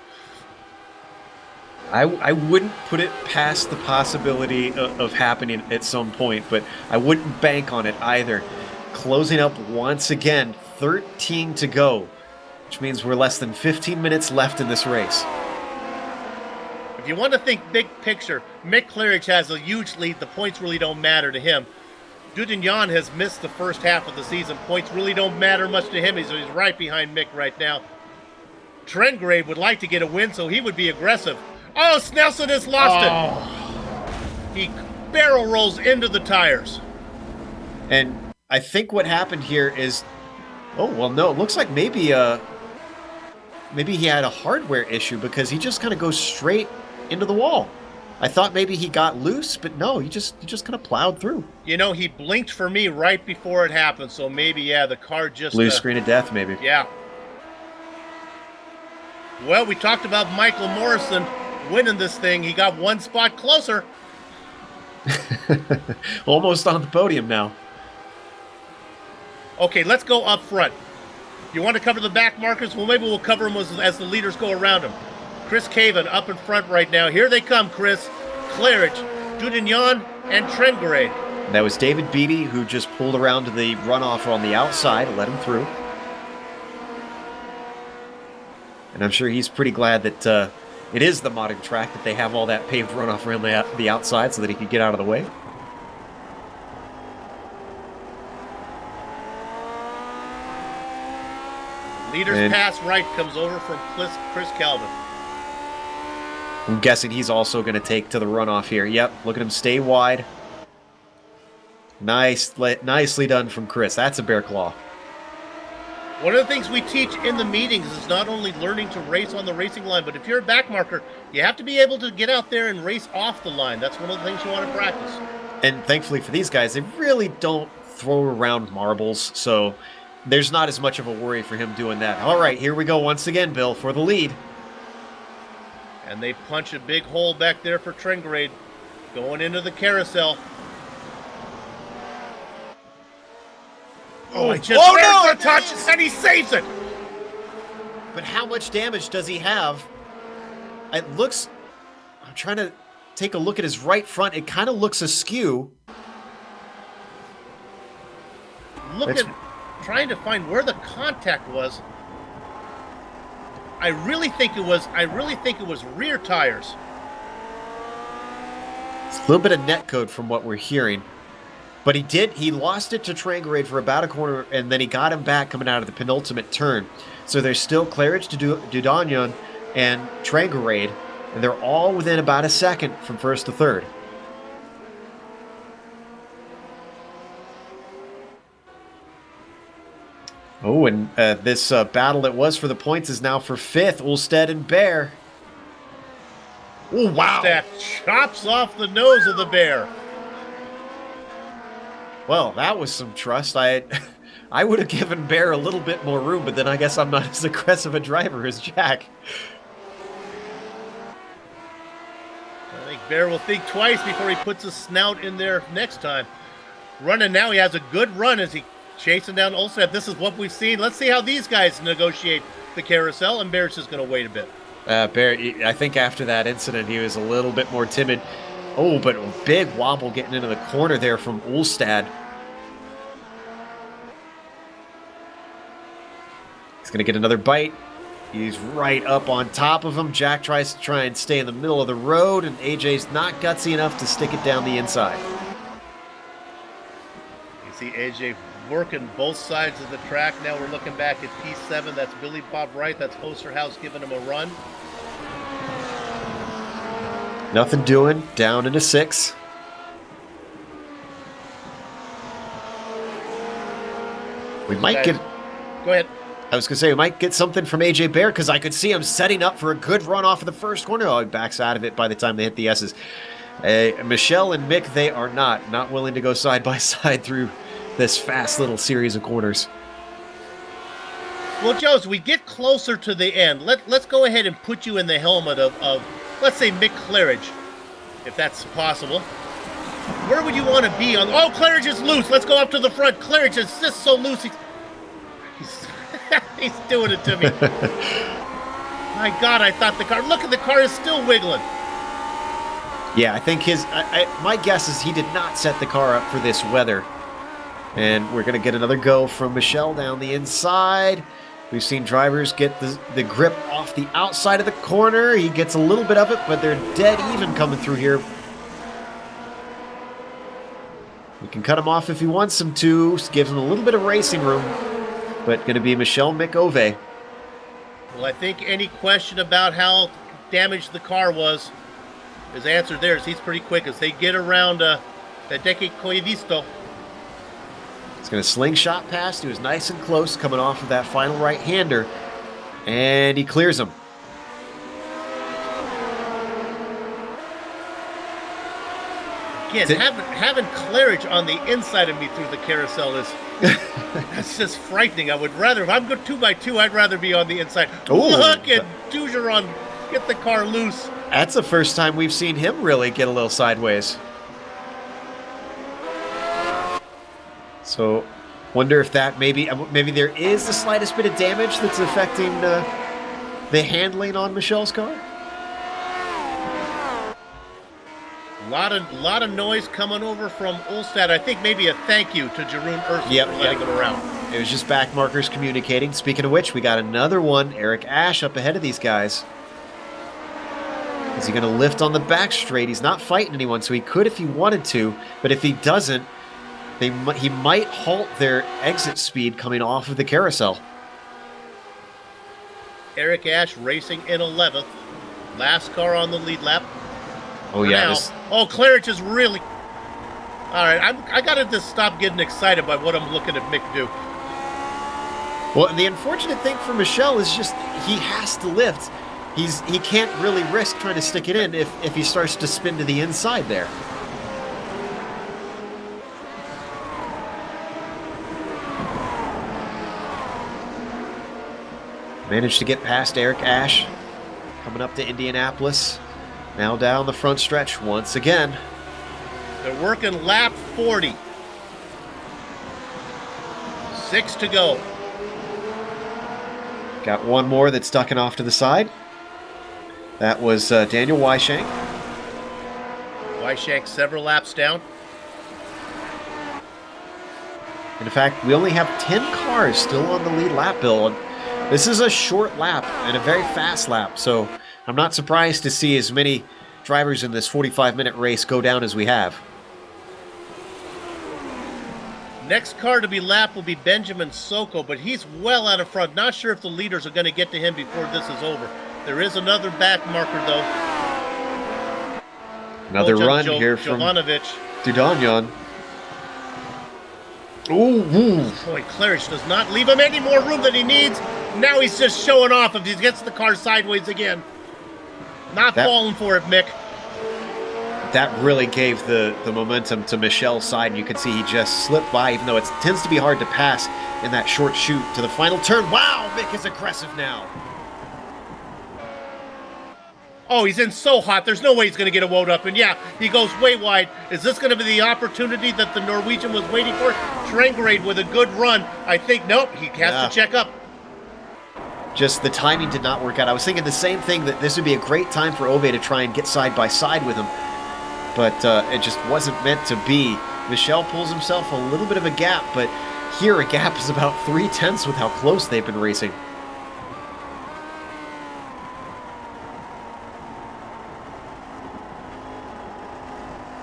I wouldn't put it past the possibility of happening at some point, but I wouldn't bank on it either. Closing up once again, 13 to go, which means we're less than 15 minutes left in this race. If you want to think big picture, Mick Claridge has a huge lead. The points really don't matter to him. Dudignon has missed the first half of the season. Points really don't matter much to him. He's right behind Mick right now. Trengrave would like to get a win, so he would be aggressive. Oh, Snelson has lost it. He barrel rolls into the tires. And I think what happened here is, oh, well, no, it looks like maybe he had a hardware issue because he just kind of goes straight into the wall. I thought maybe he got loose, but no, he just kind of plowed through. You know, he blinked for me right before it happened, so maybe, yeah, the car just... Blue screen of death, maybe. Yeah. Well, we talked about Michael Morrison winning this thing. He got one spot closer. Almost on the podium now. Okay, let's go up front. You want to cover the back markers? Well, maybe we'll cover them as the leaders go around them. Chris Cavan up in front right now. Here they come, Chris. Claridge, Dudignon, and Trengrave. That was David Beatty, who just pulled around to the runoff on the outside and let him through. And I'm sure he's pretty glad that it is the modded track, that they have all that paved runoff around the outside so that he could get out of the way. Leader's pass right comes over from Chris Calvin. I'm guessing he's also going to take to the runoff here. Yep, look at him stay wide. Nicely done from Chris. That's a bear claw. One of the things we teach in the meetings is not only learning to race on the racing line, but if you're a back marker, you have to be able to get out there and race off the line. That's one of the things you want to practice. And thankfully for these guys, they really don't throw around marbles, so there's not as much of a worry for him doing that. All right, here we go once again, Bill, for the lead. And they punch a big hole back there for Trengrade going into the carousel. Oh, there's the touch, and he saves it. But how much damage does he have? It looks... I'm trying to take a look at his right front. It kind of looks askew. Trying to find where the contact was. I really think it was rear tires. It's a little bit of net code from what we're hearing. But he lost it to Trangarade for about a corner, and then he got him back coming out of the penultimate turn. So there's still Claridge to Dudonian and Trangarade, and they're all within about a second from first to third. Oh, and this battle that was for the points is now for fifth, Ulstead and Bear. Oh, wow. That chops off the nose of the Bear. Well, that was some trust. I would have given Bear a little bit more room, but then I guess I'm not as aggressive a driver as Jack. I think Bear will think twice before he puts his snout in there next time. Running now, he has a good run as he chasing down Ulstead. This is what we've seen. Let's see how these guys negotiate the carousel, and Bear's just going to wait a bit. Bear, I think after that incident, he was a little bit more timid. Oh, but a big wobble getting into the corner there from Ulstead. He's going to get another bite. He's right up on top of him. Jack tries to try and stay in the middle of the road, and AJ's not gutsy enough to stick it down the inside. You see AJ working both sides of the track. Now we're looking back at P7. That's Billy Bob Wright. That's Osterhaus giving him a run. Nothing doing. Down into 6. We might get... Go ahead. I was going to say, we might get something from AJ Bear, because I could see him setting up for a good run off of the first corner. Oh, he backs out of it by the time they hit the S's. Michelle and Mick, they are not willing to go side by side through this fast little series of corners. Well, Joe, as we get closer to the end, let's go ahead and put you in the helmet of let's say, Mick Claridge, if that's possible. Where would you want to be on... Oh, Claridge is loose. Let's go up to the front. Claridge is just so loose. He's doing it to me. My God, I thought the car... Look at the car is still wiggling. Yeah, I think my guess is he did not set the car up for this weather. And we're going to get another go from Michelle down the inside. We've seen drivers get the grip off the outside of the corner. He gets a little bit of it, but they're dead even coming through here. You can cut him off if he wants him to. Gives him a little bit of racing room. But going to be Michelle McOve. Well, I think any question about how damaged the car was is answered there. He's pretty quick as they get around the Deque Coivisto. He's going to slingshot past. He was nice and close coming off of that final right-hander. And he clears him. Again, having Claridge on the inside of me through the carousel is that's just frightening. I would rather, if I'm going 2x2, I'd rather be on the inside. Ooh. Look at Dugeron get the car loose. That's the first time we've seen him really get a little sideways. So, wonder if that maybe there is the slightest bit of damage that's affecting the handling on Michelle's car. A lot of noise coming over from Ulstead. I think maybe a thank you to Jeroen Ursel for letting him around. It was just back markers communicating. Speaking of which, we got another one. Eric Ash up ahead of these guys. Is he going to lift on the back straight? He's not fighting anyone, so he could if he wanted to. But if he doesn't, he might halt their exit speed coming off of the carousel. Eric Ash racing in 11th. Last car on the lead lap. Oh, yeah. Oh, Claridge is really... All right, I got to just stop getting excited by what I'm looking at Mick do. Well, the unfortunate thing for Michelle is just he has to lift. He can't really risk trying to stick it in if he starts to spin to the inside there. Managed to get past Eric Ash. Coming up to Indianapolis. Now down the front stretch once again. They're working lap 40. 6 to go. Got one more that's ducking off to the side. That was Daniel Weishank. Weishank several laps down. In fact, we only have 10 cars still on the lead lap, Bill. And this is a short lap and a very fast lap, so I'm not surprised to see as many drivers in this 45-minute race go down as we have. Next car to be lapped will be Benjamin Soko, but he's well out of front. Not sure if the leaders are going to get to him before this is over. There is another back marker, though. Another run here from Dudonyan. Ooh. Boy, Claridge does not leave him any more room than he needs. Now he's just showing off if he gets the car sideways again. Not falling for it, Mick. That really gave the momentum to Michel's side, and you can see he just slipped by, even though it tends to be hard to pass in that short shoot to the final turn. Wow, Mick is aggressive now. Oh, he's in so hot. There's no way he's going to get a woed up. And yeah, he goes way wide. Is this going to be the opportunity that the Norwegian was waiting for? Trengrade with a good run. I think, nope, he has to check up. Just the timing did not work out. I was thinking the same thing, that this would be a great time for Ove to try and get side by side with him. But it just wasn't meant to be. Michel pulls himself a little bit of a gap, but here a gap is about 3/10 with how close they've been racing.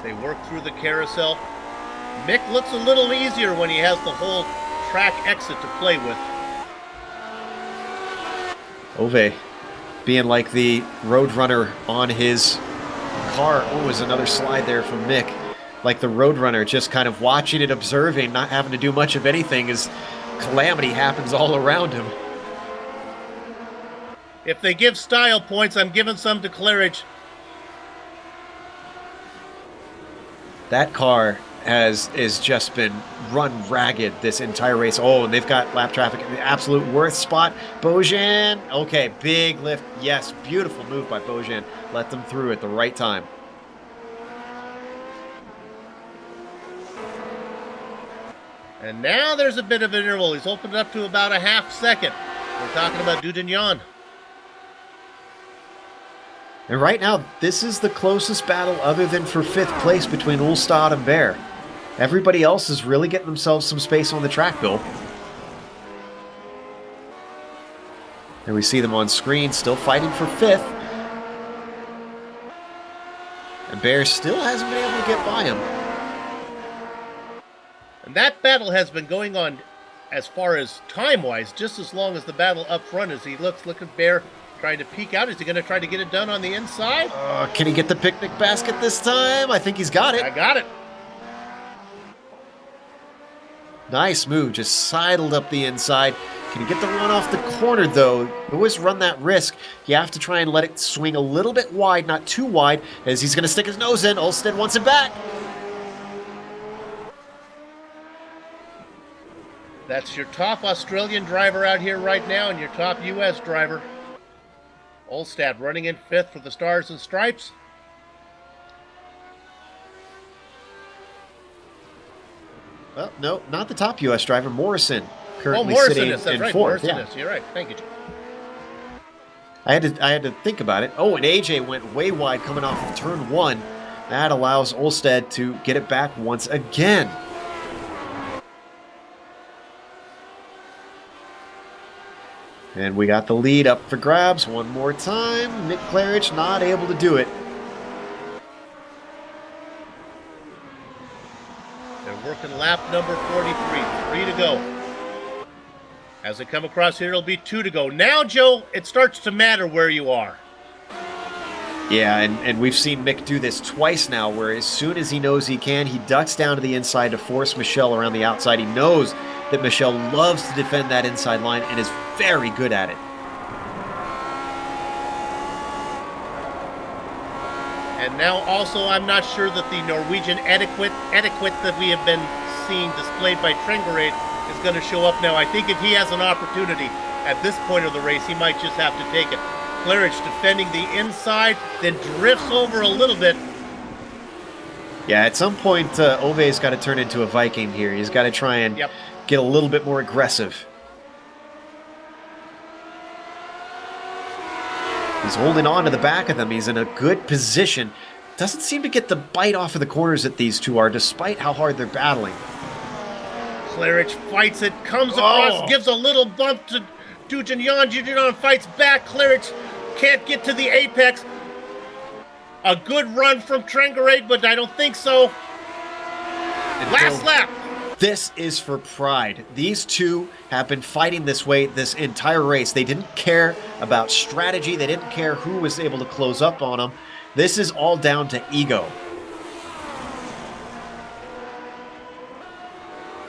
They work through the carousel. Mick looks a little easier when he has the whole track exit to play with. Ove being like the roadrunner on his car. Oh, was another slide there from Mick. Like the roadrunner, just kind of watching it, observing, not having to do much of anything as calamity happens all around him. If they give style points, I'm giving some to Claridge. That car has just been run ragged this entire race. Oh, and they've got lap traffic in the absolute worst spot. Bojan, okay, big lift. Yes, beautiful move by Bojan. Let them through at the right time. And now there's a bit of an interval. He's opened up to about a half second. We're talking about Dudonyan. And right now, this is the closest battle other than for 5th place between Ulstad and Bear. Everybody else is really getting themselves some space on the track, Bill. And we see them on screen, still fighting for 5th. And Bear still hasn't been able to get by him. And that battle has been going on, as far as time-wise, just as long as the battle up front as he looks. Look at Bear trying to peek out. Is he going to try to get it done on the inside? Can he get the picnic basket this time? I think he's got it. I got it. Nice move, just sidled up the inside. Can he get the run off the corner, though? You always run that risk. You have to try and let it swing a little bit wide, not too wide, as he's going to stick his nose in. Olstead wants it back. That's your top Australian driver out here right now and your top U.S. driver. Olstad running in 5th for the Stars and Stripes. Well, no, not the top U.S. driver. Morrison currently Morrison sitting is. That's in right. 4th. Morrison Yeah. is. You're right. Thank you, Jim. I had to think about it. Oh, and AJ went way wide coming off of turn 1. That allows Olstead to get it back once again. And we got the lead up for grabs one more time. Nick Claridge not able to do it. They're working lap number 43. 3 to go. As they come across here, it'll be 2 to go. Now, Joe, it starts to matter where you are. Yeah, and we've seen Mick do this twice now, where as soon as he knows he can, he ducks down to the inside to force Michel around the outside. He knows that Michel loves to defend that inside line and is very good at it. And now also, I'm not sure that the Norwegian etiquette that we have been seeing displayed by Trengrade is going to show up now. I think if he has an opportunity at this point of the race, he might just have to take it. Claridge defending the inside, then drifts over a little bit. Yeah, at some point, Ove's got to turn into a Viking here. He's got to try and get a little bit more aggressive. He's holding on to the back of them. He's in a good position. Doesn't seem to get the bite off of the corners that these two are, despite how hard they're battling. Claridge fights it, comes across, gives a little bump to Dujinyan. Dujinyan fights back. Claridge can't get to the apex. A good run from Trengarade, but I don't think so. Last lap. This is for pride. These two have been fighting this way this entire race. They didn't care about strategy. They didn't care who was able to close up on them. This is all down to ego.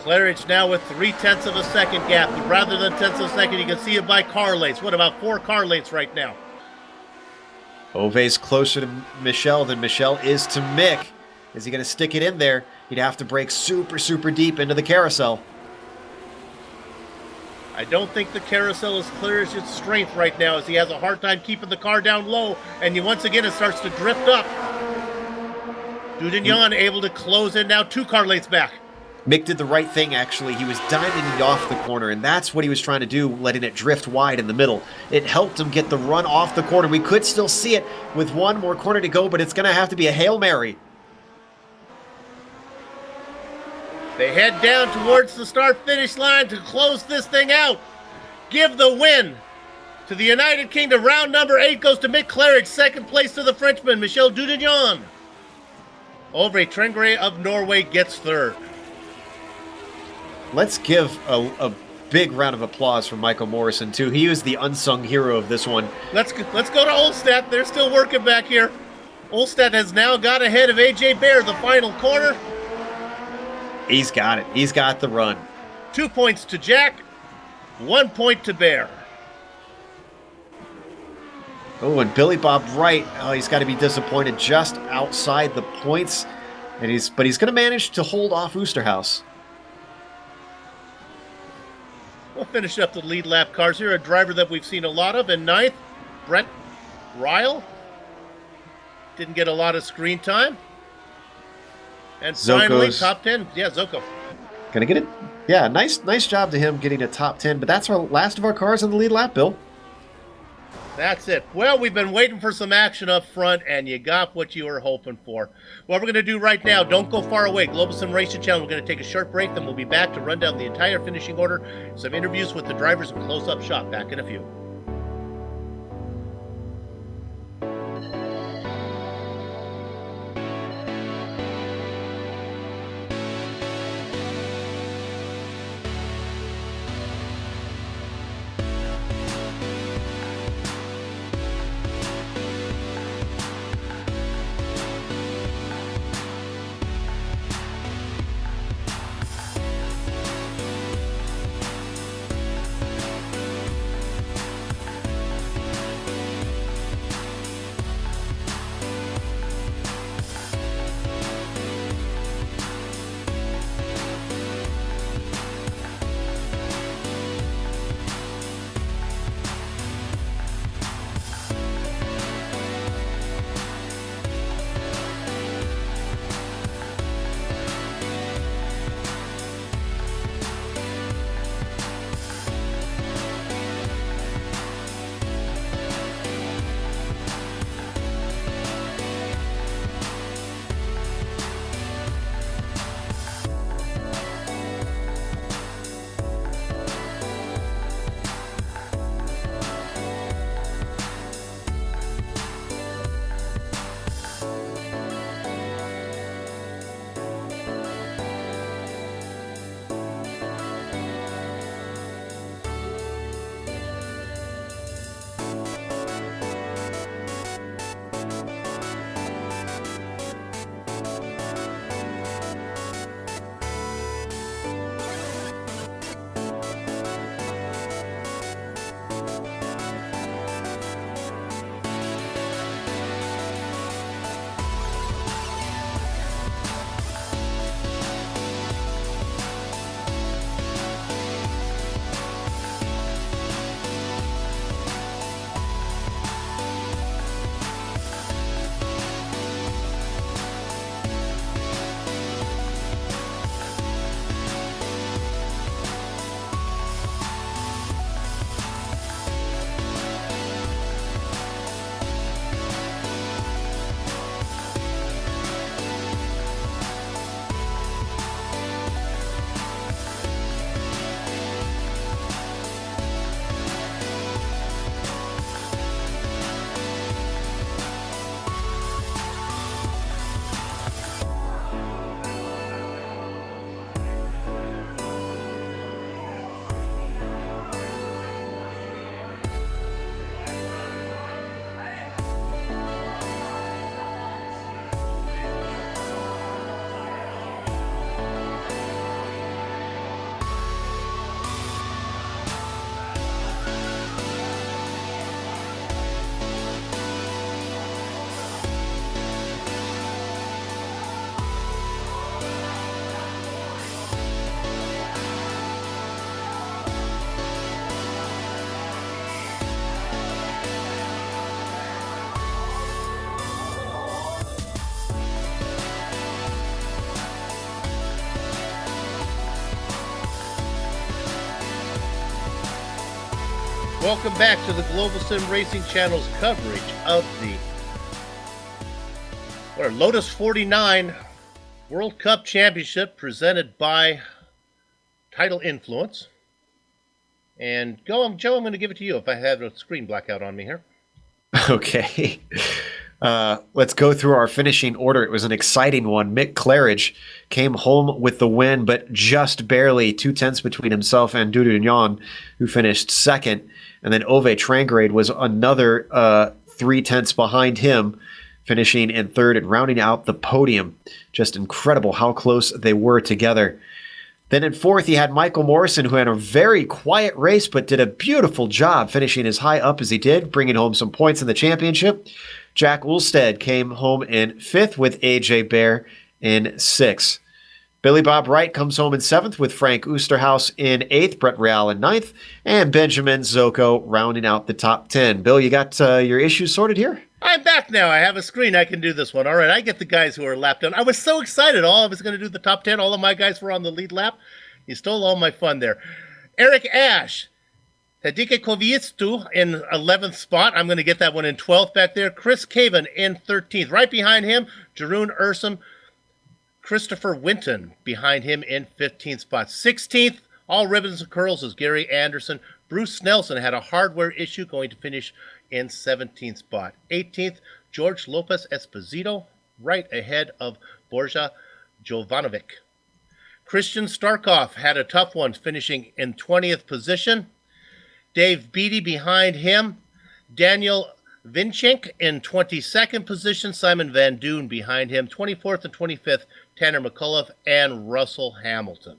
Claridge now with 0.3 of a second gap. Rather than tenths of a second, you can see it by car lengths. What, about 4 car lengths right now? Ove's closer to Michel than Michel is to Mick. Is he going to stick it in there? He'd have to break super, super deep into the carousel. I don't think the carousel is Claridge's strength right now, as he has a hard time keeping the car down low, and once again it starts to drift up. Dujinyan able to close in now, 2 car lengths back. Mick did the right thing, actually. He was diamonding off the corner, and that's what he was trying to do, letting it drift wide in the middle. It helped him get the run off the corner. We could still see it with 1 more corner to go, but it's going to have to be a Hail Mary. They head down towards the start-finish line to close this thing out. Give the win to the United Kingdom. Round number 8 goes to Mick Claridge. Second place to the Frenchman, Michel Dujinyan. Ove Trengarade of Norway gets 3rd. Let's give a big round of applause for Michael Morrison, too. He was the unsung hero of this one. Let's go to Olstad. They're still working back here. Olstad has now got ahead of A.J. Bear, the final corner. He's got it. He's got the run. 2 points to Jack, 1 point to Bear. Oh, and Billy Bob Wright, he's got to be disappointed just outside the points. But he's going to manage to hold off Oosterhuis. We'll finish up the lead lap cars here. A driver that we've seen a lot of in 9th, Brett Ryle. Didn't get a lot of screen time. And finally, Zoko's top 10. Yeah, Zoko. Gonna get it. Yeah, nice job to him getting a top 10. But that's our last of our cars in the lead lap, Bill. That's it. Well, we've been waiting for some action up front, and you got what you were hoping for. What we're going to do right now, don't go far away. Global Sim Racing Channel, we're going to take a short break, then we'll be back to run down the entire finishing order, some interviews with the drivers, and close-up shot. Back in a few. Welcome back to the Global Sim Racing Channel's coverage of the Lotus 49 World Cup Championship presented by Tidal Influence. And Joe, I'm going to give it to you if I have a screen blackout on me here. Okay. Let's go through our finishing order. It was an exciting one. Mick Claridge came home with the win, but just barely 2/10 between himself and Dudugnan, who finished second. And then Ove Trangrade was another 3/10 behind him, finishing in third and rounding out the podium. Just incredible how close they were together. Then in fourth, he had Michael Morrison, who had a very quiet race, but did a beautiful job finishing as high up as he did, bringing home some points in the championship. Jack Ulstead came home in fifth with AJ Bear in sixth. Billy Bob Wright comes home in seventh with Frank Oosterhouse in eighth, Brett Real in ninth, and Benjamin Zocco rounding out the top 10. Bill, you got your issues sorted here? I'm back now. I have a screen. I can do this one. All right, I get the guys who are lapped down. I was so excited. All I was going to do the top 10. All of my guys were on the lead lap. You stole all my fun there. Eric Ash. Tadike Koviestu in 11th spot. I'm going to get that one in 12th back there. Chris Caven in 13th. Right behind him, Jeroen Ursum. Christopher Winton behind him in 15th spot. 16th, all ribbons and curls, is Gary Anderson. Bruce Nelson had a hardware issue, going to finish in 17th spot. 18th, George Lopez Esposito, right ahead of Borja Jovanovic. Christian Starkov had a tough one, finishing in 20th position. Dave Beatty behind him. Daniel Vinchenk in 22nd position. Simon Van Doon behind him. 24th and 25th, Tanner McCullough and Russell Hamilton.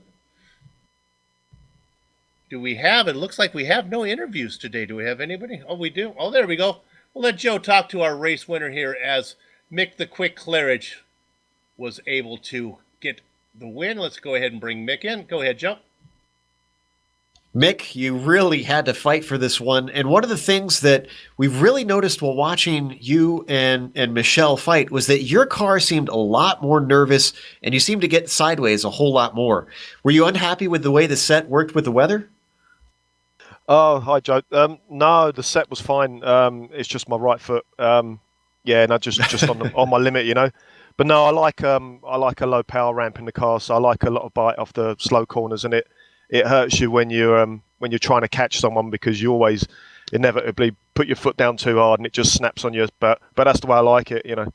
Do we have, it looks like we have no interviews today. Do we have anybody? Oh, we do. Oh, there we go. We'll let Joe talk to our race winner here, as Mick the Quick Claridge was able to get the win. Let's go ahead and bring Mick in. Go ahead, Joe. Mick, you really had to fight for this one. And one of the things that we really noticed while watching you and Michelle fight was that your car seemed a lot more nervous, and you seemed to get sideways a whole lot more. Were you unhappy with the way the set worked with the weather? Oh, hi, Joe. No, the set was fine. It's just my right foot. Just on my limit, you know. But no, I like a low power ramp in the car, so I like a lot of bite off the slow corners, and it hurts you when you're trying to catch someone, because you always inevitably put your foot down too hard and it just snaps on you. But that's the way I like it, you know.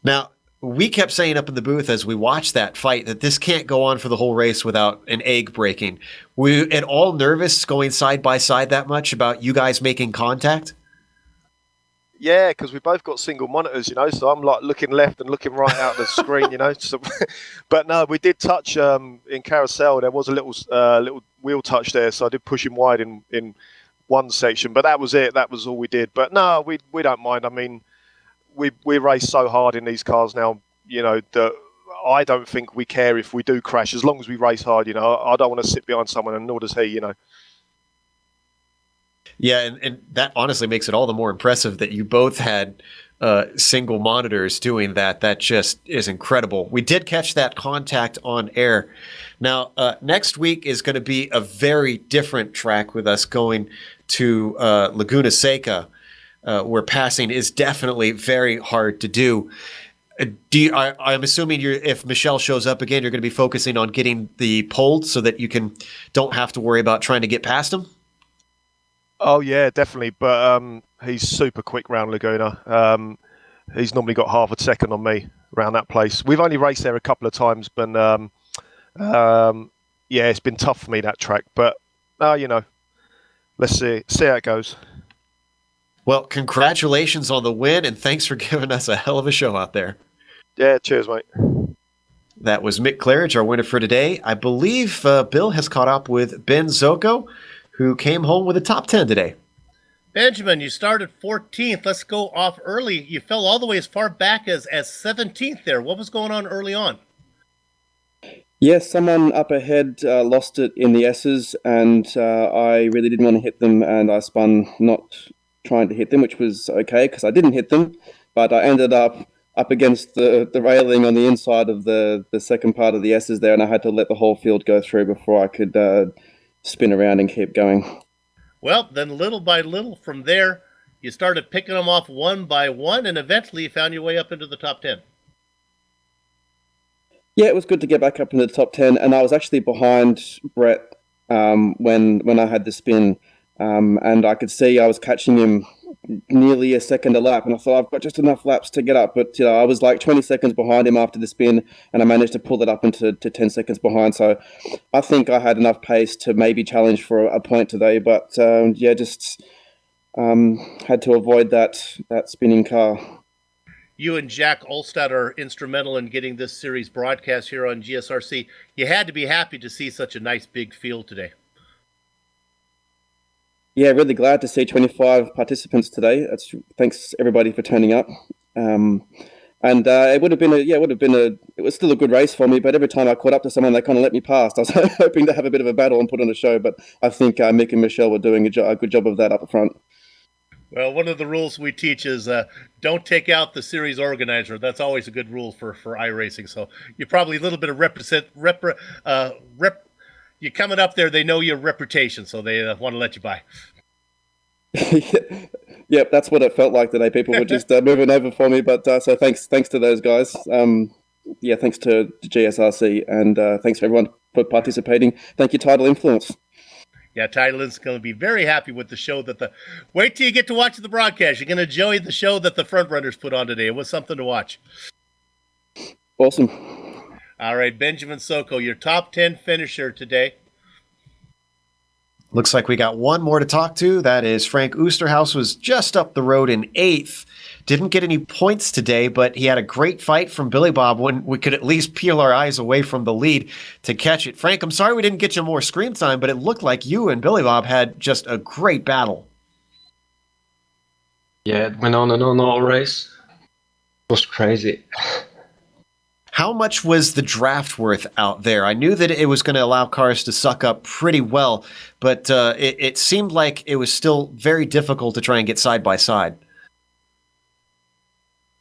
Now, we kept saying up in the booth as we watched that fight that this can't go on for the whole race without an egg breaking. Were you at all nervous going side by side that much about you guys making contact? Yeah, because we both got single monitors, you know, so I'm like looking left and looking right out of the screen, you know. So, but no, we did touch in carousel. There was a little wheel touch there, so I did push him wide in one section. But that was it. That was all we did. But no, we don't mind. I mean, we race so hard in these cars now, you know, that I don't think we care if we do crash, as long as we race hard, you know. I don't want to sit behind someone, and nor does he, you know. Yeah, and that honestly makes it all the more impressive that you both had single monitors doing that. That just is incredible. We did catch that contact on air. Now, next week is going to be a very different track with us going to Laguna Seca, where passing is definitely very hard to do. I'm assuming if Michelle shows up again, you're going to be focusing on getting the pole so that you don't have to worry about trying to get past him? Oh yeah, definitely. But he's super quick round Laguna. He's normally got half a second on me around that place. We've only raced there a couple of times, but it's been tough for me, that track. But you know, let's see how it goes. Well, congratulations on the win, and thanks for giving us a hell of a show out there. Yeah, cheers, mate. That was Mick Claridge, our winner for today. I believe Bill has caught up with Ben Zocco, who came home with a top 10 today. Benjamin, you started 14th. Let's go off early. You fell all the way as far back as 17th there. What was going on early on? Yes, someone up ahead lost it in the S's, and I really didn't want to hit them, and I spun not trying to hit them, which was okay because I didn't hit them, but I ended up against the railing on the inside of the second part of the S's there, and I had to let the whole field go through before I could spin around and keep going. Well, then little by little from there, you started picking them off one by one, and eventually you found your way up into the top 10. Yeah, it was good to get back up into the top 10, and I was actually behind Brett when I had the spin, and I could see I was catching him nearly a second a lap, and I thought I've got just enough laps to get up, but I was like 20 seconds behind him after the spin, and I managed to pull it up into 10 seconds behind. So I think I had enough pace to maybe challenge for a point today, but just had to avoid that spinning car. You and Jack Olstad are instrumental in getting this series broadcast here on GSRC. You had to be happy to see such a nice big field today. Yeah, really glad to see 25 participants today. Thanks everybody for turning up. And it was still a good race for me, but every time I caught up to someone, they kind of let me past. I was hoping to have a bit of a battle and put on a show, but I think Mick and Michelle were doing a good job of that up front. Well, one of the rules we teach is don't take out the series organizer. That's always a good rule for iRacing. So you're probably a little bit of you're coming up there. They know your reputation, so they want to let you by. Yep, that's what it felt like today. People were just moving over for me, but so thanks to those guys. Thanks to GSRC, and thanks everyone for participating. Thank you, Tidal Influence. Yeah, Tidal is going to be very happy with the show wait till you get to watch the broadcast. You're going to enjoy the show that the front runners put on today. It was something to watch. Awesome. All right, Benjamin Soko, your top 10 finisher today. Looks like we got one more to talk to. That is Frank Oosterhuis, was just up the road in 8th. Didn't get any points today, but he had a great fight from Billy Bob when we could at least peel our eyes away from the lead to catch it. Frank, I'm sorry we didn't get you more screen time, but it looked like you and Billy Bob had just a great battle. Yeah, it went on and on all race. It was crazy. How much was the draft worth out there? I knew that it was going to allow cars to suck up pretty well, but it seemed like it was still very difficult to try and get side by side.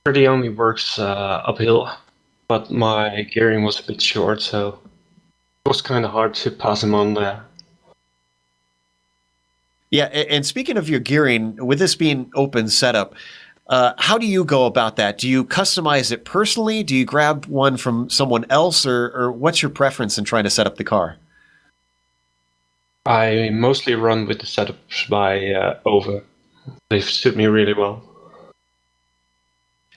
Pretty only works uphill, but my gearing was a bit short, so it was kind of hard to pass him on there. Yeah, and speaking of your gearing, with this being open setup, how do you go about that? Do you customize it personally? Do you grab one from someone else, or what's your preference in trying to set up the car? I mostly run with the setups by Over. They suit me really well.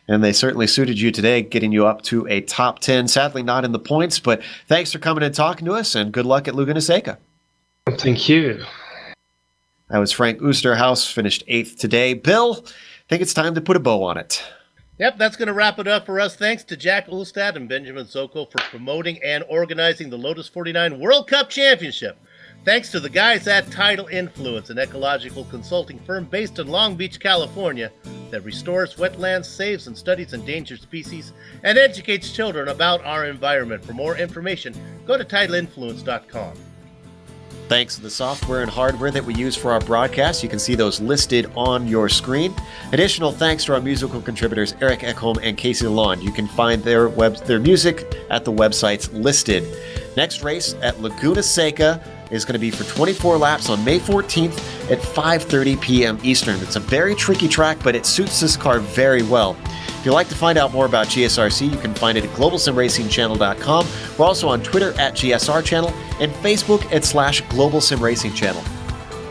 And they certainly suited you today, getting you up to a top 10. Sadly, not in the points, but thanks for coming and talking to us, and good luck at Laguna Seca. Thank you. That was Frank Oosterhuis, finished 8th today. Bill, I think it's time to put a bow on it. Yep, that's going to wrap it up for us. Thanks to Jack Ulstad and Benjamin Soko for promoting and organizing the Lotus 49 World Cup Championship. Thanks to the guys at Tidal Influence, an ecological consulting firm based in Long Beach, California, that restores wetlands, saves and studies endangered species, and educates children about our environment. For more information, go to TidalInfluence.com. Thanks to the software and hardware that we use for our broadcast. You can see those listed on your screen. Additional thanks to our musical contributors, Eric Ekholm and Casey Lalonde. You can find their music at the websites listed. Next race at Laguna Seca is going to be for 24 laps on May 14th at 5:30 p.m. Eastern. It's a very tricky track, but it suits this car very well. If you'd like to find out more about GSRC, you can find it at globalsimracingchannel.com. We're also on Twitter at GSR Channel and Facebook at /Global Sim Racing Channel.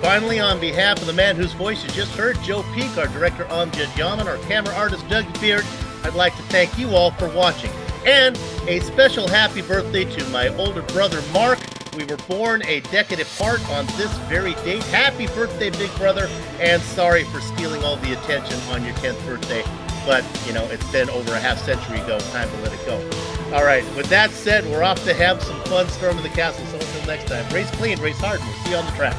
Finally, on behalf of the man whose voice you just heard, Joe Peak, our director Amjad Yaman, our camera artist Doug Beard, I'd like to thank you all for watching. And a special happy birthday to my older brother Mark. We were born a decade apart on this very date. Happy birthday, big brother, and sorry for stealing all the attention on your 10th birthday. But, it's been over a half century ago. Time to let it go. All right, with that said, we're off to have some fun storming the castle. So until next time, race clean, race hard, and we'll see you on the track.